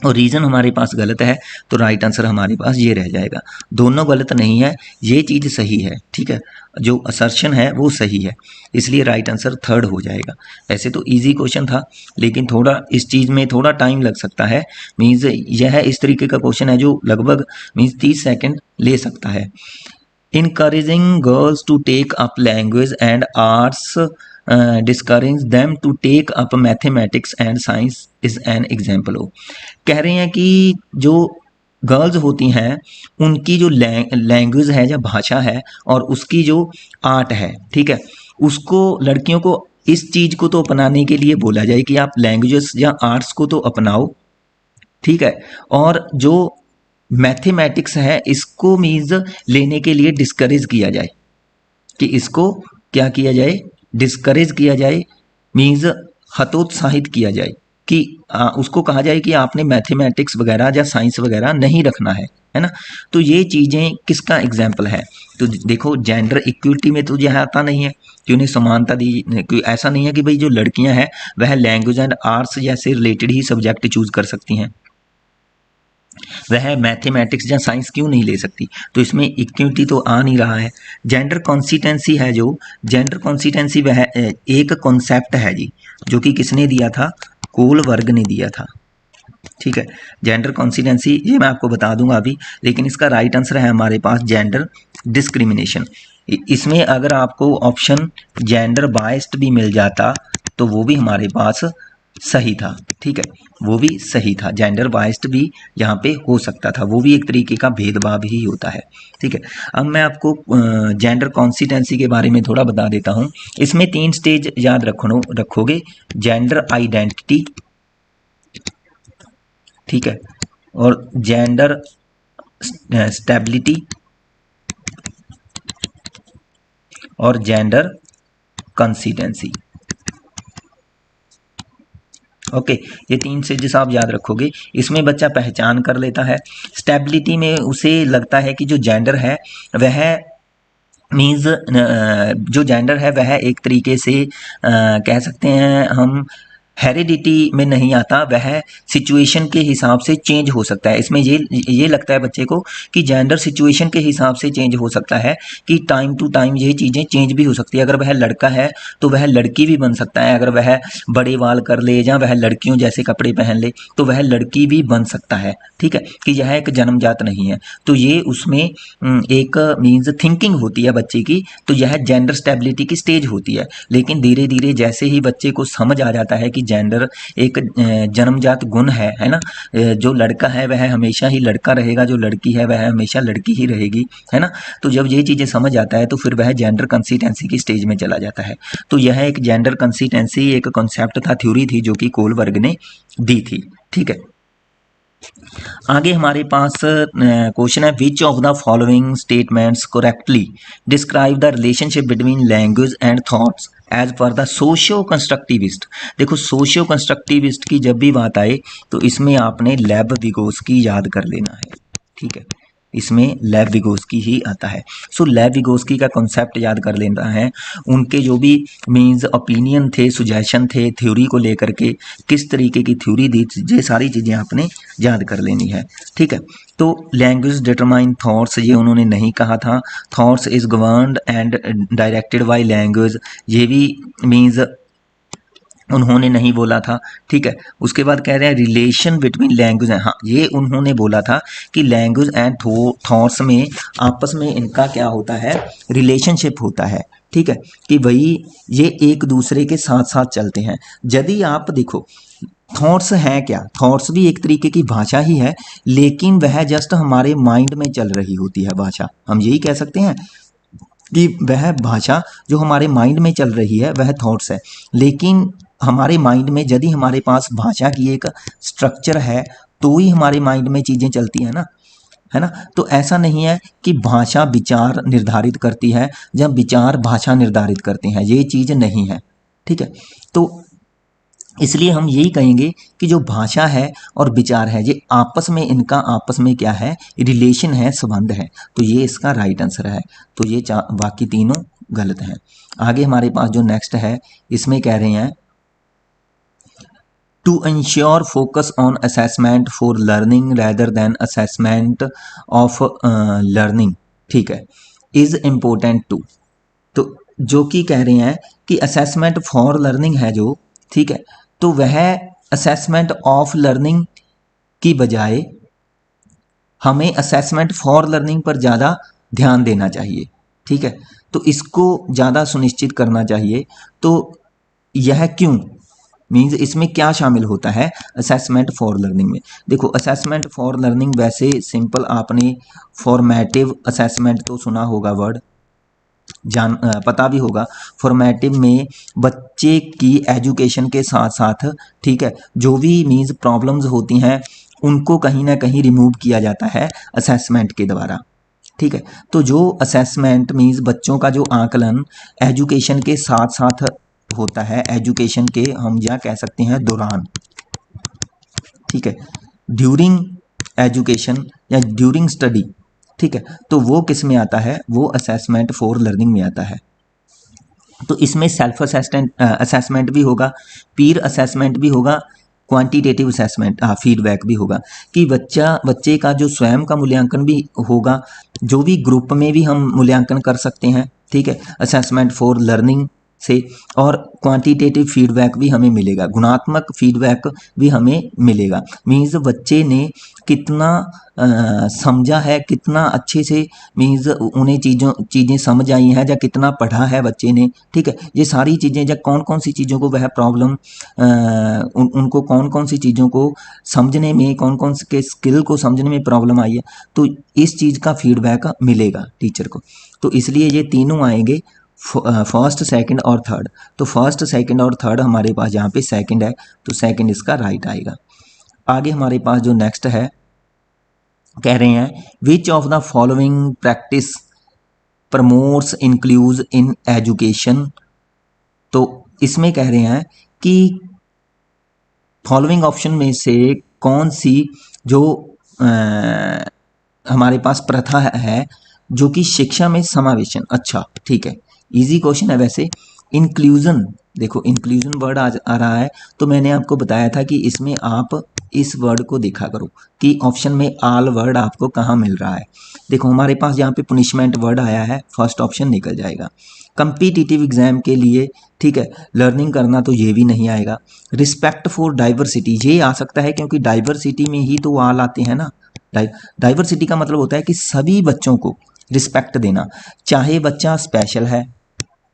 और रीज़न हमारे पास गलत है, तो राइट आंसर हमारे पास ये रह जाएगा। दोनों गलत नहीं है, ये चीज़ सही है, ठीक है, जो असर्शन है वो सही है, इसलिए राइट आंसर थर्ड हो जाएगा। वैसे तो इजी क्वेश्चन था लेकिन थोड़ा इस चीज़ में थोड़ा टाइम लग सकता है, मीन्स यह इस तरीके का क्वेश्चन है जो लगभग मीन्स 30 सेकेंड ले सकता है। Encouraging girls to take up language and arts discourage them to take up mathematics and science is an example हो। कह रहे हैं कि जो गर्ल्स होती हैं उनकी जो लैंग्वेज है या भाषा है और उसकी जो आर्ट है, ठीक है, उसको लड़कियों को इस चीज़ को तो अपनाने के लिए बोला जाए कि आप लैंग्वेजेस या आर्ट्स को तो अपनाओ, ठीक है, और जो मैथमेटिक्स है इसको मीन्स लेने के लिए डिस्करेज किया जाए, कि इसको क्या किया जाए, डिस्करेज किया जाए, मीन्स हतोत्साहित किया जाए, कि उसको कहा जाए कि आपने मैथमेटिक्स वगैरह या साइंस वगैरह नहीं रखना है ना। तो ये चीज़ें किसका एग्जाम्पल है, तो देखो जेंडर इक्विटी में तो यह आता नहीं है, कि उन्हें समानता दी, कोई ऐसा नहीं है कि भाई जो लड़कियां हैं वह लैंग्वेज एंड आर्ट्स जैसे रिलेटेड ही सब्जेक्ट चूज कर सकती हैं, वह मैथमेटिक्स या साइंस क्यों नहीं ले सकती। तो इसमें इक्विटी तो आ नहीं रहा है। जेंडर कॉन्सिटेंसी है, जो जेंडर कॉन्सिटेंसी वह एक कॉन्सेप्ट है जी, जो कि किसने दिया था, कोलबर्ग ने दिया था। ठीक है, जेंडर कॉन्सिटेंसी ये मैं आपको बता दूंगा अभी, लेकिन इसका राइट आंसर है हमारे पास जेंडर डिस्क्रिमिनेशन। इसमें अगर आपको ऑप्शन जेंडर बायस्ड भी मिल जाता तो वो भी हमारे पास सही था। ठीक है, वो भी सही था, जेंडर बायस्ड भी यहाँ पे हो सकता था, वो भी एक तरीके का भेदभाव ही होता है। ठीक है, अब मैं आपको जेंडर कॉन्सिटेंसी के बारे में थोड़ा बता देता हूँ। इसमें 3 स्टेज याद रखोगे, जेंडर आइडेंटिटी, ठीक है, और जेंडर स्टेबिलिटी और जेंडर कंसिस्टेंसी। ओके, ये 3 स्टेजेस आप याद रखोगे, इसमें बच्चा पहचान कर लेता है। स्टेबिलिटी में उसे लगता है कि जो जेंडर है वह मीन्स जो जेंडर है वह एक तरीके से कह सकते हैं हम हेरिडिटी में नहीं आता, वह सिचुएशन के हिसाब से चेंज हो सकता है। इसमें ये लगता है बच्चे को कि जेंडर सिचुएशन के हिसाब से चेंज हो सकता है, कि टाइम टू टाइम ये चीज़ें चेंज भी हो सकती है। अगर वह लड़का है तो वह लड़की भी बन सकता है, अगर वह बड़े बाल कर ले या वह लड़कियों जैसे कपड़े पहन ले तो वह लड़की भी बन सकता है। ठीक है, कि यह एक जन्मजात नहीं है। तो ये उसमें एक मीन्स थिंकिंग होती है बच्चे की, तो यह जेंडर स्टेबिलिटी की स्टेज होती है। लेकिन धीरे धीरे जैसे ही बच्चे को समझ आ जाता है कि जेंडर एक जन्मजात गुण है ना, जो लड़का है वह हमेशा ही लड़का रहेगा, जो लड़की है वह हमेशा लड़की ही रहेगी, है ना। तो जब ये चीज़ें समझ आता है तो फिर वह जेंडर कंसिस्टेंसी की स्टेज में चला जाता है। तो यह एक जेंडर कंसिस्टेंसी एक कॉन्सेप्ट था, थ्योरी थी, जो कि कोलबर्ग ने दी थी। ठीक है, आगे हमारे पास क्वेश्चन है, which of the following statements correctly describe the relationship between language and thoughts as per the socio constructivist. देखो, सोशियो कंस्ट्रक्टिविस्ट की जब भी बात आए तो इसमें आपने लेव विगोस्की याद कर लेना है। ठीक है, इसमें लेव विगोस्की ही आता है। सो लेव विगोस्की का कॉन्सेप्ट याद कर लेना है। उनके जो भी मीन्स ओपिनियन थे, सुजेशन थे थ्योरी को लेकर के, किस तरीके की थ्योरी दी, ये सारी चीज़ें आपने याद कर लेनी है। ठीक है, तो लैंग्वेज डिटरमाइन थॉट्स ये उन्होंने नहीं कहा था। Thoughts is governed and directed by language, ये भी मीन्स उन्होंने नहीं बोला था। ठीक है, उसके बाद कह रहे हैं रिलेशन बिटवीन लैंग्वेज, हाँ ये उन्होंने बोला था कि लैंग्वेज एंड थॉट्स में आपस में इनका क्या होता है, रिलेशनशिप होता है। ठीक है, कि भाई ये एक दूसरे के साथ साथ चलते हैं। यदि आप देखो, थॉट्स हैं क्या, थॉट्स भी एक तरीके की भाषा ही है, लेकिन वह जस्ट हमारे माइंड में चल रही होती है भाषा। हम यही कह सकते हैं कि वह भाषा जो हमारे माइंड में चल रही है वह थॉट्स है। लेकिन हमारे माइंड में यदि हमारे पास भाषा की एक स्ट्रक्चर है तो ही हमारे माइंड में चीज़ें चलती हैं ना, है ना। तो ऐसा नहीं है कि भाषा विचार निर्धारित करती है या विचार भाषा निर्धारित करते हैं, ये चीज़ नहीं है। ठीक है, तो इसलिए हम यही कहेंगे कि जो भाषा है और विचार है ये आपस में, इनका आपस में क्या है, रिलेशन है, संबंध है। तो ये इसका राइट आंसर है। तो ये बाकी तीनों गलत हैं। आगे हमारे पास जो नेक्स्ट है, इसमें कह रहे हैं to ensure focus on assessment for learning rather than assessment of learning, ठीक है, इज इम्पोर्टेंट टू। तो जो कि कह रहे हैं कि असेसमेंट फॉर लर्निंग है जो, ठीक है, तो वह असेसमेंट ऑफ लर्निंग की बजाय हमें असेसमेंट फॉर लर्निंग पर ज़्यादा ध्यान देना चाहिए। ठीक है, तो इसको ज़्यादा सुनिश्चित करना चाहिए। तो यह क्यों, मीन्स इसमें क्या शामिल होता है असेसमेंट फॉर लर्निंग में। देखो, असेसमेंट फॉर लर्निंग वैसे सिंपल, आपने फॉर्मेटिव असेसमेंट तो सुना होगा वर्ड, पता भी होगा। फॉर्मेटिव में बच्चे की एजुकेशन के साथ साथ, ठीक है, जो भी मीन्स प्रॉब्लम्स होती हैं उनको कहीं ना कहीं रिमूव किया जाता है असेसमेंट के द्वारा। ठीक है, तो जो असेसमेंट मीन्स बच्चों का जो आकलन एजुकेशन के साथ साथ होता है, एजुकेशन के हम क्या कह सकते हैं, दौरान, ठीक है, ड्यूरिंग एजुकेशन या ड्यूरिंग स्टडी, ठीक है, तो वो किस में आता है, वो असेसमेंट फॉर लर्निंग में आता है। तो इसमें सेल्फ असेसमेंट भी होगा, पीर असेसमेंट भी होगा, क्वांटिटेटिव असेसमेंट फीडबैक भी होगा कि बच्चे का जो स्वयं का मूल्यांकन भी होगा, जो भी ग्रुप में भी हम मूल्यांकन कर सकते हैं, ठीक है, असेसमेंट फॉर लर्निंग से, और क्वांटिटेटिव फीडबैक भी हमें मिलेगा, गुणात्मक फीडबैक भी हमें मिलेगा। मीन्स बच्चे ने कितना समझा है, कितना अच्छे से मीन्स उन्हें चीज़ें समझ आई हैं, या कितना पढ़ा है बच्चे ने, ठीक है, ये सारी चीज़ें, या कौन कौन सी चीज़ों को वह प्रॉब्लम उनको कौन कौन सी चीज़ों को समझने में, कौन कौन से स्किल को समझने में प्रॉब्लम आई है, तो इस चीज़ का फीडबैक मिलेगा टीचर को। तो इसलिए ये तीनों आएंगे, फर्स्ट, सेकंड और थर्ड। तो फर्स्ट, सेकंड और थर्ड हमारे पास यहाँ पे सेकंड है, तो सेकंड इसका राइट आएगा। आगे हमारे पास जो नेक्स्ट है, कह रहे हैं which of the following practice promotes includes in education. तो इसमें कह रहे हैं कि फॉलोइंग ऑप्शन में से कौन सी जो हमारे पास प्रथा है जो कि शिक्षा में समावेशन, अच्छा ठीक है, इजी क्वेश्चन है वैसे। इंक्लूजन, देखो इंक्लूजन वर्ड आ रहा है, तो मैंने आपको बताया था कि इसमें आप इस वर्ड को देखा करो कि ऑप्शन में आल वर्ड आपको कहाँ मिल रहा है। देखो हमारे पास यहाँ पे पुनिशमेंट वर्ड आया है, फर्स्ट ऑप्शन निकल जाएगा। कंपीटिटिव एग्जाम के लिए, ठीक है, लर्निंग करना, तो ये भी नहीं आएगा। रिस्पेक्ट फॉर डाइवर्सिटी, ये आ सकता है क्योंकि डाइवर्सिटी में ही तो आल आते हैं ना। डाइवर्सिटी का मतलब होता है कि सभी बच्चों को रिस्पेक्ट देना, चाहे बच्चा स्पेशल है,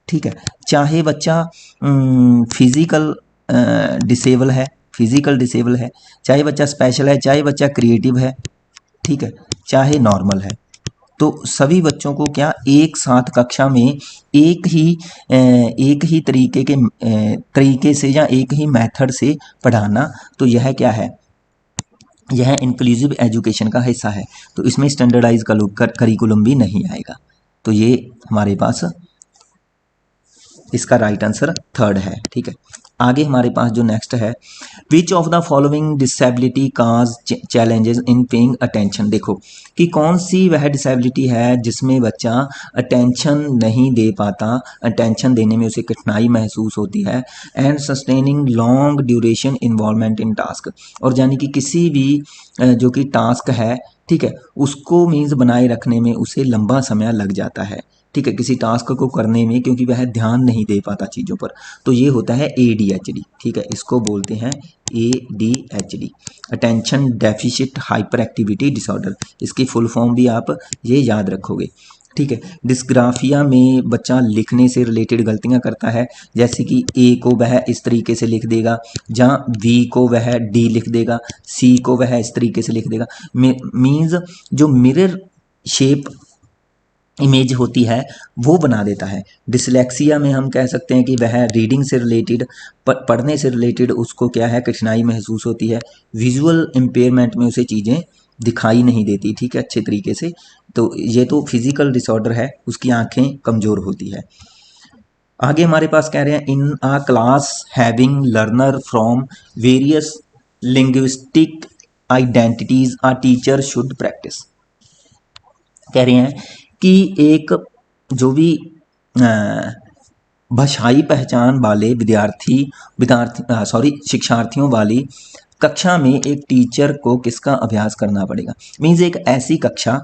ठीक है, चाहे बच्चा फिजिकल डिसेबल है, चाहे बच्चा स्पेशल है, चाहे बच्चा क्रिएटिव है, ठीक है, चाहे नॉर्मल है, तो सभी बच्चों को क्या एक साथ कक्षा में एक ही तरीके से या एक ही मेथड से पढ़ाना, तो यह क्या है, यह इंक्लूसिव एजुकेशन का हिस्सा है। तो इसमें स्टैंडर्डाइज करिकुलम भी नहीं आएगा, तो ये हमारे पास इसका राइट आंसर थर्ड है, ठीक है। आगे हमारे पास जो नेक्स्ट है, which of the following disability cause challenges in paying attention. देखो कि कौन सी वह डिसेबिलिटी है जिसमें बच्चा अटेंशन नहीं दे पाता, अटेंशन देने में उसे कठिनाई महसूस होती है। And sustaining long duration involvement in task, और यानी कि किसी भी जो कि टास्क है, ठीक है, उसको मीन्स बनाए रखने में उसे लंबा समय लग जाता है, ठीक है, किसी टास्क को करने में, क्योंकि वह ध्यान नहीं दे पाता चीज़ों पर, तो ये होता है ADHD, ठीक है, इसको बोलते हैं ADHD, attention deficit hyper activity disorder. इसकी फुल फॉर्म भी आप ये याद रखोगे, ठीक है। डिस्ग्राफिया में बच्चा लिखने से रिलेटेड गलतियां करता है, जैसे कि A को वह इस तरीके से लिख देगा, जहाँ B को वह D लिख देगा, C को वह इस तरीके से लिख देगा। मीन्स जो मिरर शेप इमेज होती है वो बना देता है। डिसलेक्सिया में हम कह सकते हैं कि वह रीडिंग से रिलेटेड, पढ़ने से रिलेटेड उसको क्या है, कठिनाई महसूस होती है। विजुअल इम्पेयरमेंट में उसे चीज़ें दिखाई नहीं देती, ठीक है, अच्छे तरीके से, तो ये तो फिजिकल डिसऑर्डर है, उसकी आंखें कमज़ोर होती है। आगे हमारे पास कह रहे हैं in a class having learner from various linguistic identities a teacher should practice. कह रहे हैं कि एक जो भी भाषाई पहचान वाले शिक्षार्थियों वाली कक्षा में एक टीचर को किसका अभ्यास करना पड़ेगा। मीन्स एक ऐसी कक्षा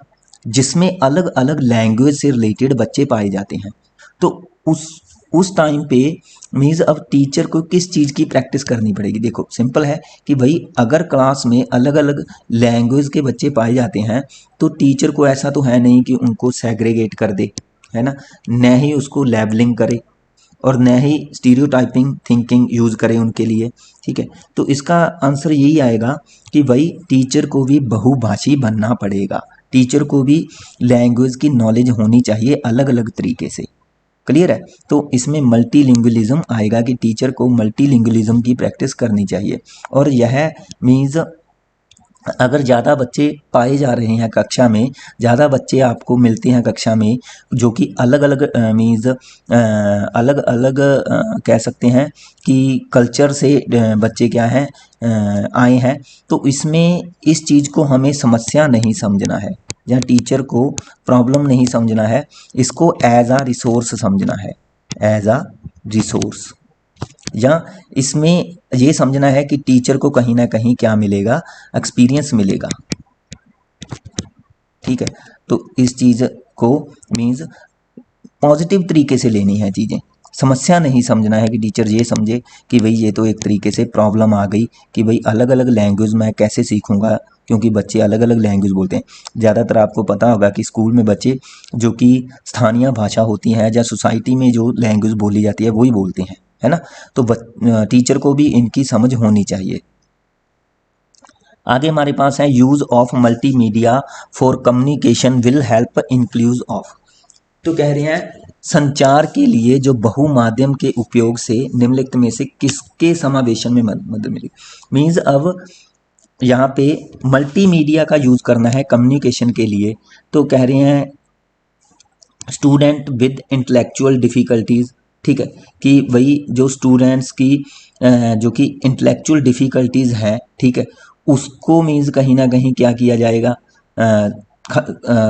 जिसमें अलग अलग लैंग्वेज से रिलेटेड बच्चे पाए जाते हैं, तो उस टाइम पे मीन्स अब टीचर को किस चीज़ की प्रैक्टिस करनी पड़ेगी। देखो सिंपल है कि भाई अगर क्लास में अलग अलग लैंग्वेज के बच्चे पाए जाते हैं, तो टीचर को ऐसा तो है नहीं कि उनको सेग्रीगेट कर दे, है ना, न ही उसको लेबलिंग करे और न ही स्टीरियोटाइपिंग थिंकिंग यूज़ करे उनके लिए, ठीक है। तो इसका आंसर यही आएगा कि भाई टीचर को भी बहुभाषी बनना पड़ेगा, टीचर को भी लैंग्वेज की नॉलेज होनी चाहिए अलग अलग तरीके से। क्लियर है, तो इसमें मल्टीलिंगुअलिज्म आएगा कि टीचर को मल्टीलिंगुअलिज्म की प्रैक्टिस करनी चाहिए। और यह मीन्स अगर ज़्यादा बच्चे पाए जा रहे हैं कक्षा में, ज़्यादा बच्चे आपको मिलते हैं कक्षा में जो कि अलग अलग मीन्स अलग अलग कह सकते हैं कि कल्चर से बच्चे क्या हैं आए हैं, तो इसमें इस चीज़ को हमें समस्या नहीं समझना है या टीचर को प्रॉब्लम नहीं समझना है, इसको एज आ रिसोर्स समझना है। एज अ रिसोर्स, या इसमें ये समझना है कि टीचर को कहीं ना कहीं क्या मिलेगा, एक्सपीरियंस मिलेगा। ठीक है, तो इस चीज़ को मीन्स पॉजिटिव तरीके से लेनी है चीज़ें, समस्या नहीं समझना है कि टीचर ये समझे कि भाई ये तो एक तरीके से प्रॉब्लम आ गई कि भाई अलग अलग लैंग्वेज मैं कैसे सीखूंगा, क्योंकि बच्चे अलग अलग लैंग्वेज बोलते हैं। ज़्यादातर आपको पता होगा कि स्कूल में बच्चे जो कि स्थानीय भाषा होती है या सोसाइटी में जो लैंग्वेज बोली जाती है वही बोलते हैं, है ना। तो टीचर को भी इनकी समझ होनी चाहिए। आगे हमारे पास है use of multimedia for communication will help includes of. तो कह रहे हैं संचार के लिए जो बहुमाध्यम के उपयोग से निम्नलिखित में से किसके समावेशन में मदद मिली। मीन्स अब यहाँ पे मल्टीमीडिया का यूज करना है कम्युनिकेशन के लिए, तो कह रहे हैं स्टूडेंट विद इंटेलेक्चुअल डिफ़िकल्टीज़। ठीक है, कि वही जो स्टूडेंट्स की जो कि इंटेलेक्चुअल डिफ़िकल्टीज़ हैं, ठीक है, उसको मीन्स कहीं ना कहीं क्या किया जाएगा,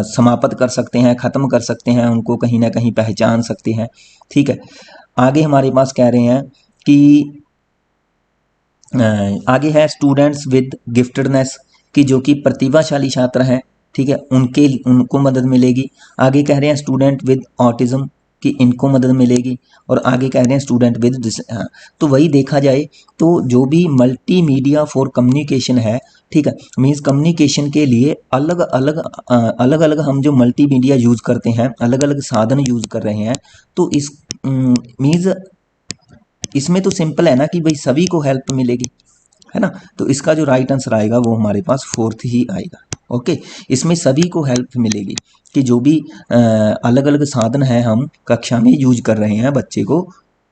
समाप्त कर सकते हैं, ख़त्म कर सकते हैं, उनको कहीं ना कहीं पहचान सकते हैं। ठीक है, आगे हमारे पास कह रहे हैं कि आगे है स्टूडेंट्स विद गिफ्टेडनेस, कि जो कि प्रतिभाशाली छात्र हैं, ठीक है, उनको मदद मिलेगी। आगे कह रहे हैं स्टूडेंट विद ऑटिज्म, कि इनको मदद मिलेगी। और आगे कह रहे हैं स्टूडेंट विद हाँ, तो वही देखा जाए तो जो भी मल्टीमीडिया फॉर कम्युनिकेशन है, ठीक है, मीन्स कम्युनिकेशन के लिए अलग अलग हम जो मल्टीमीडिया यूज करते हैं, अलग अलग साधन यूज कर रहे हैं, तो इस मीन्स इसमें तो सिंपल है ना कि भाई सभी को हेल्प मिलेगी, है ना। तो इसका जो राइट आंसर आएगा वो हमारे पास फोर्थ ही आएगा। ओके, इसमें सभी को हेल्प मिलेगी कि जो भी अलग अलग साधन है हम कक्षा में यूज कर रहे हैं बच्चे को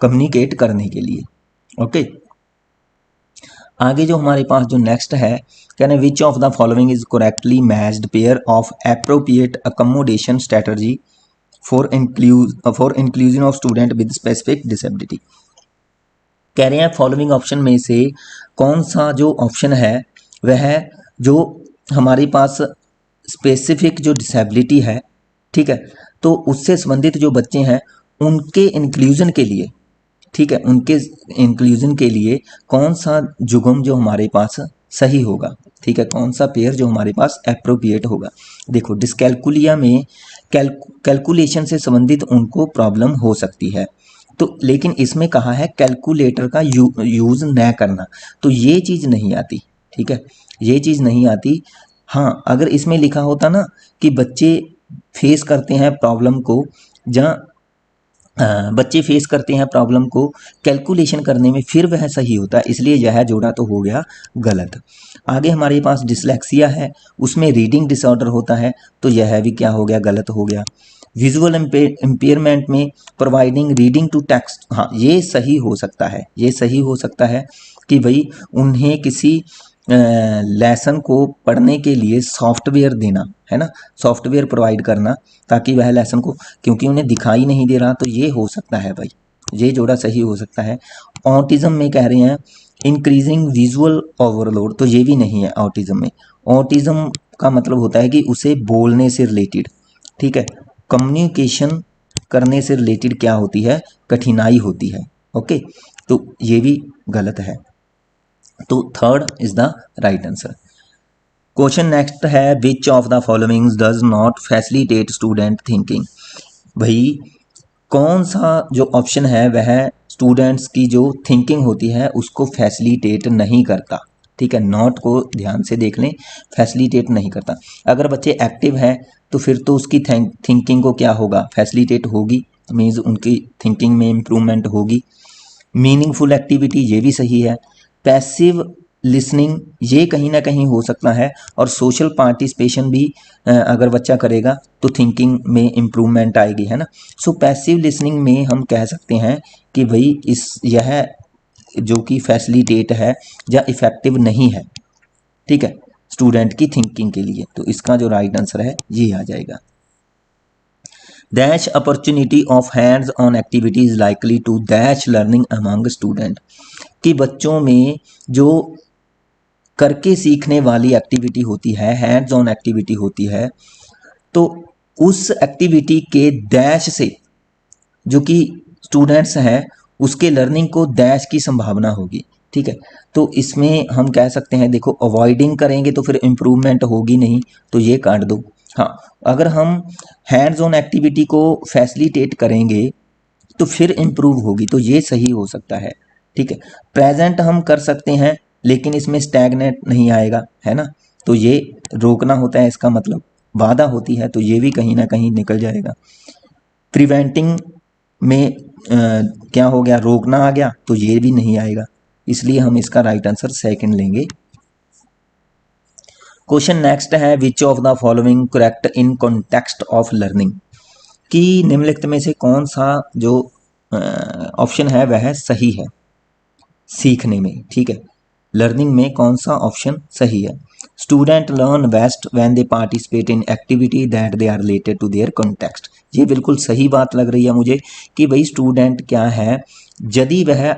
कम्युनिकेट करने के लिए। ओके, आगे जो हमारे पास जो नेक्स्ट है, कहने विच of the following is correctly matched pair of appropriate accommodation strategy for inclusion of student with specific disability. कह रहे हैं फॉलोइंग ऑप्शन में से कौन सा जो ऑप्शन है वह जो हमारे पास स्पेसिफिक जो डिसेबिलिटी है, ठीक है, तो उससे संबंधित जो बच्चे हैं उनके इंक्लूजन के लिए, ठीक है, उनके इंक्लूजन के लिए कौन सा जुगम जो हमारे पास सही होगा, ठीक है, कौन सा पेयर जो हमारे पास एप्रोप्रिएट होगा। देखो डिस्कैलकुलिया में कैलकुलेशन से संबंधित उनको प्रॉब्लम हो सकती है, तो लेकिन इसमें कहा है कैलकुलेटर का यूज़ न करना, तो ये चीज़ नहीं आती, ठीक है, ये चीज़ नहीं आती। हाँ, अगर इसमें लिखा होता ना कि बच्चे फेस करते हैं प्रॉब्लम को, जहाँ बच्चे फेस करते हैं प्रॉब्लम को कैलकुलेशन करने में, फिर वह सही होता है, इसलिए यह जोड़ा तो हो गया गलत। आगे हमारे पास डिसलेक्सिया है, उसमें रीडिंग डिसऑर्डर होता है, तो यह भी क्या हो गया, गलत हो गया। विजुअल इम्पेयरमेंट में प्रोवाइडिंग रीडिंग टू टेक्स्ट, हाँ ये सही हो सकता है, ये सही हो सकता है कि भाई उन्हें किसी लेसन को पढ़ने के लिए सॉफ्टवेयर देना, है ना, सॉफ्टवेयर प्रोवाइड करना ताकि वह लेसन को, क्योंकि उन्हें दिखाई नहीं दे रहा, तो ये हो सकता है भाई, ये जोड़ा सही हो सकता है। ऑटिज्म में कह रहे हैं इंक्रीजिंग विजुअल ओवरलोड, तो ये भी नहीं है ऑटिज्म में। ऑटिज्म का मतलब होता है कि उसे बोलने से रिलेटेड, ठीक है, कम्युनिकेशन करने से रिलेटेड क्या होती है, कठिनाई होती है। ओके, तो ये भी गलत है, तो third is the right answer. Question next है which of the following does not facilitate student thinking. भाई कौन सा जो ऑप्शन है वह स्टूडेंट्स की जो थिंकिंग होती है उसको फैसिलिटेट नहीं करता, ठीक है, नॉट को ध्यान से देख लें, फैसिलिटेट नहीं करता। अगर बच्चे एक्टिव हैं तो फिर तो उसकी थिंकिंग को क्या होगा, फैसिलिटेट होगी, मीन्स उनकी थिंकिंग में इम्प्रूवमेंट होगी। मीनिंगफुल एक्टिविटी, ये भी सही है। पैसिव लिसनिंग, ये कहीं ना कहीं हो सकता है। और सोशल पार्टिसिपेशन भी अगर बच्चा करेगा तो थिंकिंग में इम्प्रूवमेंट आएगी, है ना। सो पैसिव लिसनिंग में हम कह सकते हैं कि भाई यह जो कि फैसिलिटेट है या इफ़ेक्टिव नहीं है, ठीक है, स्टूडेंट की थिंकिंग के लिए, तो इसका जो राइट आंसर है ये आ जाएगा। Dash opportunity of hands on activity is likely to dash learning among student, कि बच्चों में जो करके सीखने वाली एक्टिविटी होती है, हैंड्स ऑन एक्टिविटी होती है, तो उस एक्टिविटी के डैश से जो कि स्टूडेंट्स हैं उसके लर्निंग को डैश की संभावना होगी। ठीक है, तो इसमें हम कह सकते हैं, देखो अवॉइडिंग करेंगे तो फिर इम्प्रूवमेंट होगी नहीं, तो ये काट दो। हाँ, अगर हम हैंड्स ऑन एक्टिविटी को फैसिलिटेट करेंगे तो फिर इम्प्रूव होगी, तो ये सही हो सकता है। ठीक है, प्रेजेंट हम कर सकते हैं लेकिन इसमें स्टैग्नेट नहीं आएगा, है ना, तो ये रोकना होता है, इसका मतलब बाधा होती है, तो ये भी कहीं ना कहीं निकल जाएगा। प्रिवेंटिंग में क्या हो गया, रोकना आ गया, तो ये भी नहीं आएगा, इसलिए हम इसका राइट आंसर सेकंड लेंगे। क्वेश्चन नेक्स्ट है, which of the following correct in context of learning, कि निम्नलिखित में से कौन सा जो ऑप्शन है वह सही है सीखने में। ठीक है, लर्निंग में कौन सा ऑप्शन सही है। Student learn best when they participate in activity that they are related to their context, ये बिल्कुल सही बात लग रही है मुझे कि भाई स्टूडेंट क्या है, यदि वह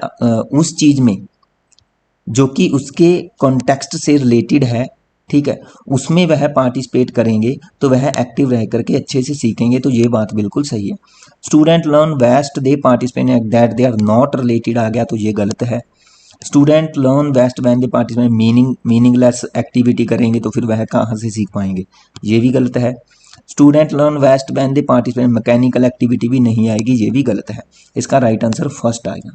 उस चीज़ में जो कि उसके कॉन्टेक्स्ट से रिलेटेड है, ठीक है, उसमें वह पार्टिसिपेट करेंगे तो वह एक्टिव रह करके अच्छे से सीखेंगे, तो ये बात बिल्कुल सही है। Student learn best they participate that they are not related आ गया, तो ये गलत है। Student learn best when they participate meaningless activity करेंगे तो फिर वह कहाँ से सीख पाएंगे, ये भी गलत है। Student learn best when they participate mechanical activity भी नहीं आएगी, ये भी गलत है, इसका राइट आंसर फर्स्ट आएगा।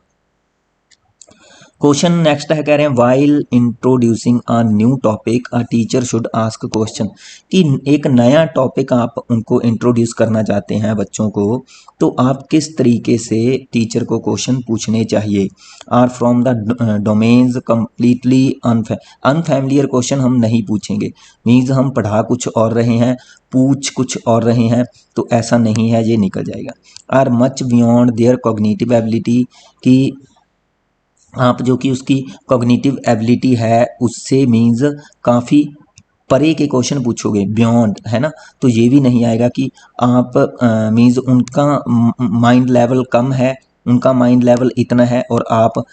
क्वेश्चन नेक्स्ट है, कह रहे हैं while introducing a new topic a teacher should ask question, कि एक नया टॉपिक आप उनको इंट्रोड्यूस करना चाहते हैं बच्चों को, तो आप किस तरीके से टीचर को क्वेश्चन पूछने चाहिए। Are from the domains completely unfamiliar question हम नहीं पूछेंगे, मीन्स हम पढ़ा कुछ और रहे हैं पूछ कुछ और रहे हैं, तो ऐसा नहीं है, ये निकल जाएगा। Are much beyond their cognitive ability, कि आप जो कि उसकी कॉग्निटिव एबिलिटी है उससे मीन्स काफ़ी परे के क्वेश्चन पूछोगे, बियॉन्ड, है ना, तो ये भी नहीं आएगा कि आप मीन्स उनका माइंड लेवल कम है, उनका माइंड लेवल इतना है और आप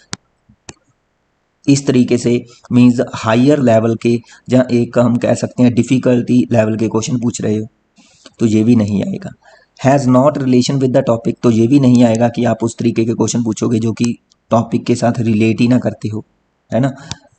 इस तरीके से मीन्स हायर लेवल के, जहाँ एक हम कह सकते हैं डिफ़िकल्टी लेवल के क्वेश्चन पूछ रहे हो, तो ये भी नहीं आएगा। Has not relation with the topic, तो ये भी नहीं आएगा कि आप उस तरीके के क्वेश्चन पूछोगे जो कि टॉपिक के साथ रिलेट ही ना करते हो, है ना,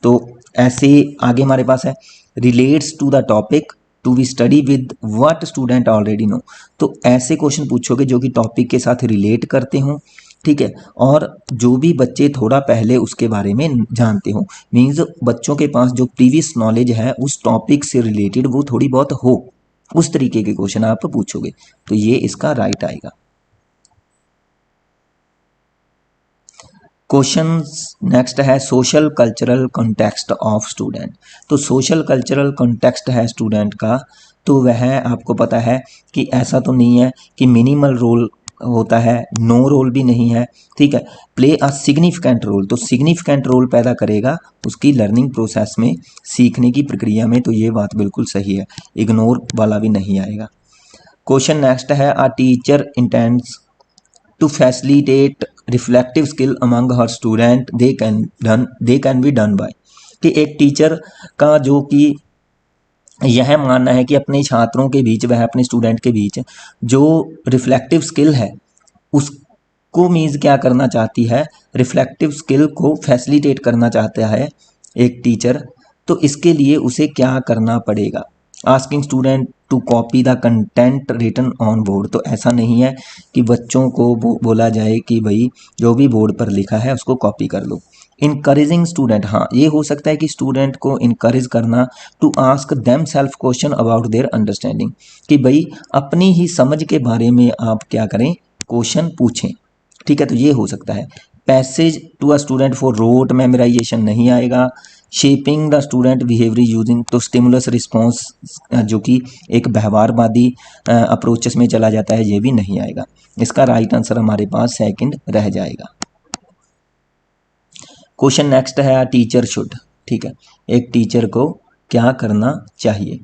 तो ऐसे आगे हमारे पास है relates to the topic to be study with what student already know, तो ऐसे क्वेश्चन पूछोगे जो कि टॉपिक के साथ रिलेट करते हो, ठीक है, और जो भी बच्चे थोड़ा पहले उसके बारे में जानते हो, मीन्स बच्चों के पास जो प्रीवियस नॉलेज है उस टॉपिक से रिलेटेड वो थोड़ी बहुत हो, उस तरीके के क्वेश्चन आप पूछोगे, तो ये इसका राइट आएगा। क्वेश्चन नेक्स्ट है social cultural context of student, तो सोशल कल्चरल कॉन्टेक्स्ट है स्टूडेंट का, तो वह आपको पता है कि ऐसा तो नहीं है कि मिनिमल रोल होता है, नो रोल भी नहीं है, ठीक है, प्ले अ सिग्निफिकेंट रोल, तो सिग्निफिकेंट रोल पैदा करेगा उसकी लर्निंग प्रोसेस में, सीखने की प्रक्रिया में, तो ये बात बिल्कुल सही है, इग्नोर वाला भी नहीं आएगा। क्वेश्चन नेक्स्ट है a teacher intends to facilitate reflective skill among her student they can be done by, कि एक टीचर का जो कि यह मानना है कि अपने छात्रों के बीच, वह अपने स्टूडेंट के बीच जो रिफ्लेक्टिव स्किल है उसको मीन्स क्या करना चाहती है, रिफ्लेक्टिव स्किल को फैसिलिटेट करना चाहता है एक टीचर, तो इसके लिए उसे क्या करना पड़ेगा। Asking student to copy the content written on board, तो ऐसा नहीं है कि बच्चों को बोला जाए कि भाई जो भी बोर्ड पर लिखा है उसको कॉपी कर लो। इनकरेजिंग स्टूडेंट, हाँ ये हो सकता है कि स्टूडेंट को इनकरेज करना to ask them self question about their understanding, कि भाई अपनी ही समझ के बारे में आप क्या करें, क्वेश्चन पूछें, ठीक है, तो ये हो सकता है। Passage to a student for rote memorisation नहीं आएगा। Shaping the student behaviour using, तो स्टिमुलस रिस्पॉन्स जो कि एक व्यवहारवादी अप्रोचेस में चला जाता है, ये भी नहीं आएगा, इसका राइट आंसर हमारे पास सेकंड रह जाएगा। क्वेश्चन नेक्स्ट है टीचर शुड, ठीक है, एक टीचर को क्या करना चाहिए,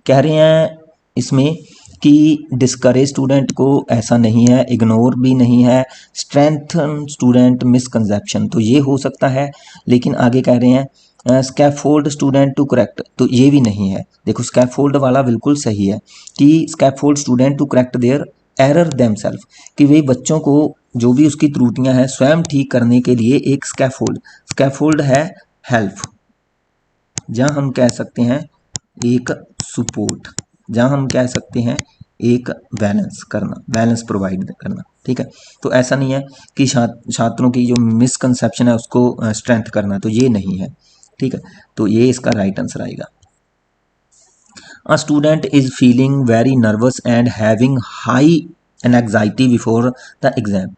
कह रहे हैं इसमें कि डिस्करेज स्टूडेंट को, ऐसा नहीं है, इग्नोर भी नहीं है, स्ट्रेंथन स्टूडेंट मिसकंसेप्शन, तो ये हो सकता है, लेकिन आगे कह रहे हैं स्कैफोल्ड स्टूडेंट टू करेक्ट, तो ये भी नहीं है। देखो स्कैफोल्ड वाला बिल्कुल सही है कि scaffold student to correct their error themselves, कि वे बच्चों को जो भी उसकी त्रुटियां हैं स्वयं ठीक करने के लिए एक स्कैफोल्ड है हेल्प, जहां हम कह सकते हैं एक सपोर्ट, जहां हम कह सकते हैं एक बैलेंस प्रोवाइड करना। ठीक है, तो ऐसा नहीं है कि छात्रों की जो मिसकंसेप्शन है उसको स्ट्रेंथ करना, तो ये नहीं है। ठीक है, तो ये इसका राइट आंसर आएगा। A student is feeling very nervous and having high anxiety before the exam.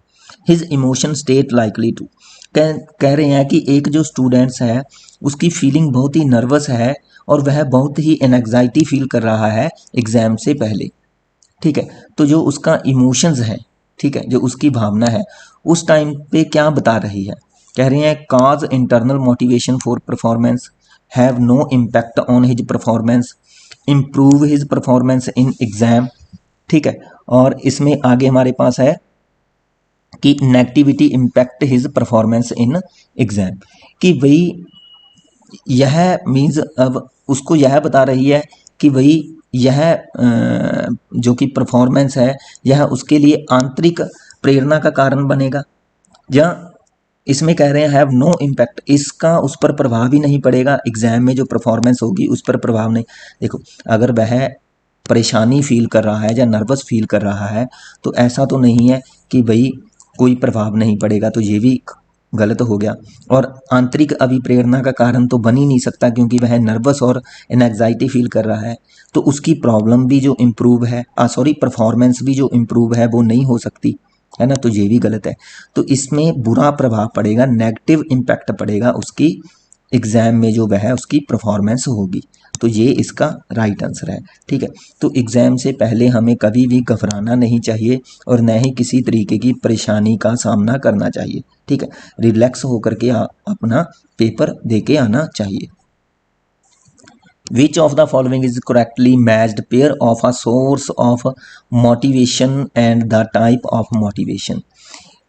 His emotion state likely to, कह रहे हैं कि एक जो स्टूडेंट्स है उसकी फीलिंग बहुत ही नर्वस है और वह बहुत ही एनग्जाइटी फील कर रहा है एग्जाम से पहले। ठीक है, तो जो उसका इमोशंस है, ठीक है, जो उसकी भावना है उस टाइम पे क्या बता रही है, कह रही है cause internal motivation for performance, have no impact on his performance, improve his performance in exam. ठीक है, और इसमें आगे हमारे पास है कि negativity impact his performance in exam, कि वही यह मीन्स अब उसको यह बता रही है कि वही यह जो कि परफॉर्मेंस है यह उसके लिए आंतरिक प्रेरणा का कारण बनेगा, या इसमें कह रहे हैं हैव नो इम्पैक्ट, इसका उस पर प्रभाव ही नहीं पड़ेगा, एग्जाम में जो परफॉर्मेंस होगी उस पर प्रभाव नहीं। देखो, अगर वह परेशानी फील कर रहा है या नर्वस फील कर रहा है तो ऐसा तो नहीं है कि भाई कोई प्रभाव नहीं पड़ेगा, तो ये भी गलत हो गया। और आंतरिक अभिप्रेरणा का कारण तो बन ही नहीं सकता क्योंकि वह नर्वस और एनग्जाइटी फील कर रहा है, तो उसकी प्रॉब्लम भी जो इम्प्रूव है परफॉर्मेंस भी जो इम्प्रूव है वो नहीं हो सकती है ना, तो ये भी गलत है। तो इसमें बुरा प्रभाव पड़ेगा, नेगेटिव इम्पैक्ट पड़ेगा उसकी एग्जाम में, जो वह उसकी परफॉर्मेंस होगी, तो ये इसका राइट आंसर है। ठीक है, तो एग्जाम से पहले हमें कभी भी घबराना नहीं चाहिए और न ही किसी तरीके की परेशानी का सामना करना चाहिए। ठीक है, रिलैक्स होकर के अपना पेपर दे के आना चाहिए। Which of the following is correctly matched pair of a source of motivation and the type of motivation,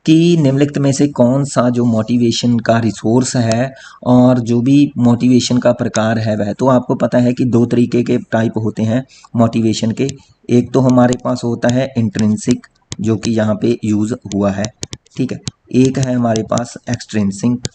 कि निम्नलिखित में से कौन सा जो मोटिवेशन का रिसोर्स है और जो भी मोटिवेशन का प्रकार है वह, तो आपको पता है कि दो तरीके के टाइप होते हैं मोटिवेशन के। एक तो हमारे पास होता है इंट्रिंसिक जो कि यहाँ पे यूज हुआ है, ठीक है, एक है हमारे पास एक्सट्रिंसिक।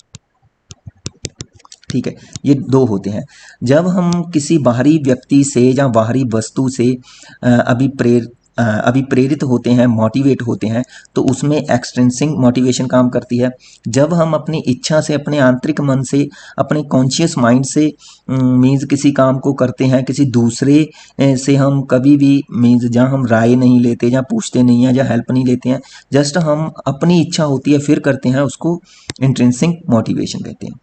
ठीक है, ये दो होते हैं। जब हम किसी बाहरी व्यक्ति से या बाहरी वस्तु से अभिप्रेरित होते हैं, मोटिवेट होते हैं, तो उसमें एक्सट्रिंसिक मोटिवेशन काम करती है। जब हम अपनी इच्छा से, अपने आंतरिक मन से, अपने कॉन्शियस माइंड से मीन्स किसी काम को करते हैं, किसी दूसरे से हम कभी भी मीन्स जहाँ हम राय नहीं लेते या पूछते नहीं हैं या हेल्प नहीं लेते हैं, जस्ट हम अपनी इच्छा होती है फिर करते हैं, उसको इंट्रिंसिक मोटिवेशन कहते हैं।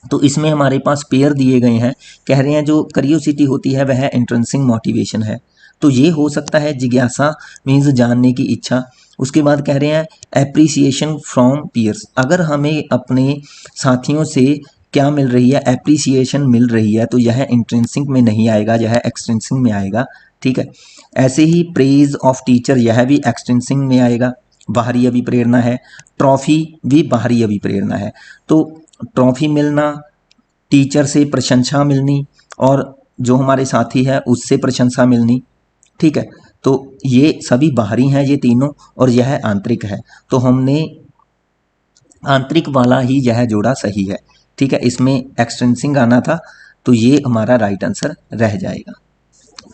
तो इसमें हमारे पास पेयर दिए गए हैं, कह रहे हैं जो क्यूरियोसिटी होती है वह इंट्रिंसिक मोटिवेशन है, तो ये हो सकता है जिज्ञासा मीन्स जानने की इच्छा। उसके बाद कह रहे हैं एप्रिसिएशन फ्रॉम पीयर्स, अगर हमें अपने साथियों से क्या मिल रही है, एप्रिसिएशन मिल रही है, तो यह इंट्रिंसिक में नहीं आएगा, यह एक्सट्रिंसिक में आएगा। ठीक है, ऐसे ही प्रेज ऑफ टीचर, यह भी एक्सट्रिंसिक में आएगा, बाहरी अभिप्रेरणा है। ट्रॉफी भी बाहरी अभिप्रेरणा है, तो ट्रॉफी मिलना, टीचर से प्रशंसा मिलनी और जो हमारे साथी है उससे प्रशंसा मिलनी। ठीक है, तो ये सभी बाहरी हैं ये तीनों, और यह आंतरिक है, तो हमने आंतरिक वाला ही यह जोड़ा सही है। ठीक है, इसमें एक्सट्रिंसिक आना था, तो ये हमारा राइट आंसर रह जाएगा।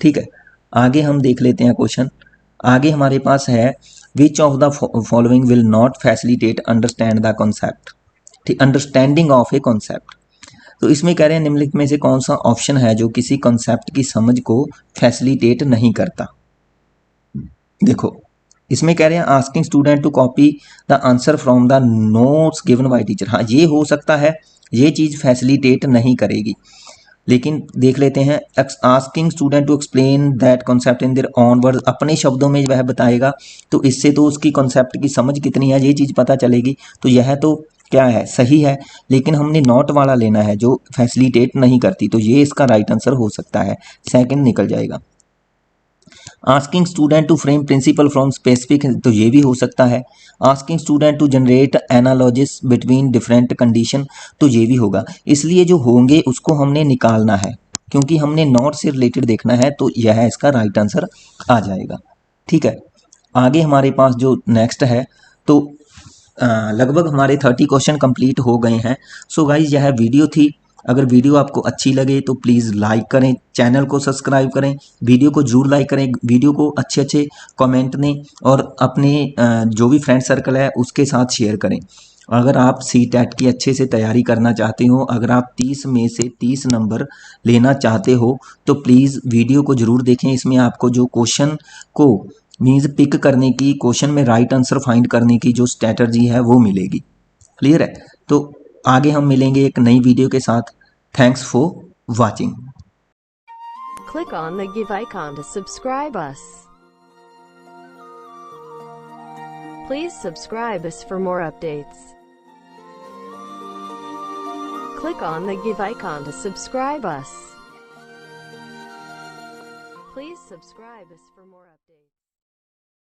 ठीक है, आगे हम देख लेते हैं क्वेश्चन। आगे हमारे पास है which of the following will not facilitate understand the concept, ठीक, अंडरस्टैंडिंग ऑफ ए कॉन्सेप्ट। तो इसमें कह रहे हैं निम्नलिखित में से कौन सा ऑप्शन है जो किसी कॉन्सेप्ट की समझ को फैसिलिटेट नहीं करता। देखो, इसमें कह रहे हैं asking student to copy the answer from the notes given by teacher. हाँ, ये हो सकता है, ये चीज फैसिलिटेट नहीं करेगी, लेकिन देख लेते हैं asking student to explain that concept in their own words, अपने शब्दों में वह बताएगा, तो इससे तो उसकी कॉन्सेप्ट की समझ कितनी है ये चीज़ पता चलेगी, तो यह तो क्या है, सही है। लेकिन हमने नॉट वाला लेना है जो फैसिलिटेट नहीं करती, तो ये इसका राइट आंसर हो सकता है, सेकंड निकल जाएगा। Asking student to frame principle from specific, तो ये भी हो सकता है। Asking student to generate analogies between different condition, तो ये भी होगा। इसलिए जो होंगे उसको हमने निकालना है, क्योंकि हमने नॉट से रिलेटेड देखना है, तो यह इसका राइट आंसर आ जाएगा। ठीक है, आगे हमारे पास जो नेक्स्ट है तो लगभग हमारे 30 क्वेश्चन कंप्लीट हो गए हैं। सो गाइज यह वीडियो थी। अगर वीडियो आपको अच्छी लगे तो प्लीज़ लाइक करें, चैनल को सब्सक्राइब करें, वीडियो को जरूर लाइक करें, वीडियो को अच्छे अच्छे कमेंट दें और अपने जो भी फ्रेंड सर्कल है उसके साथ शेयर करें। अगर आप सी टेट की अच्छे से तैयारी करना चाहते हो, अगर आप 30 में से 30 नंबर लेना चाहते हो तो प्लीज़ वीडियो को ज़रूर देखें। इसमें आपको जो क्वेश्चन को मीन्स पिक करने की, क्वेश्चन में राइट आंसर फाइंड करने की जो स्ट्रैटेजी है वो मिलेगी। क्लियर है? तो आगे हम मिलेंगे एक नई वीडियो के साथ। Thanks for watching. Click on the give icon to subscribe us. Please subscribe us for more updates. Click on the give icon to subscribe us. Please subscribe us for more updates.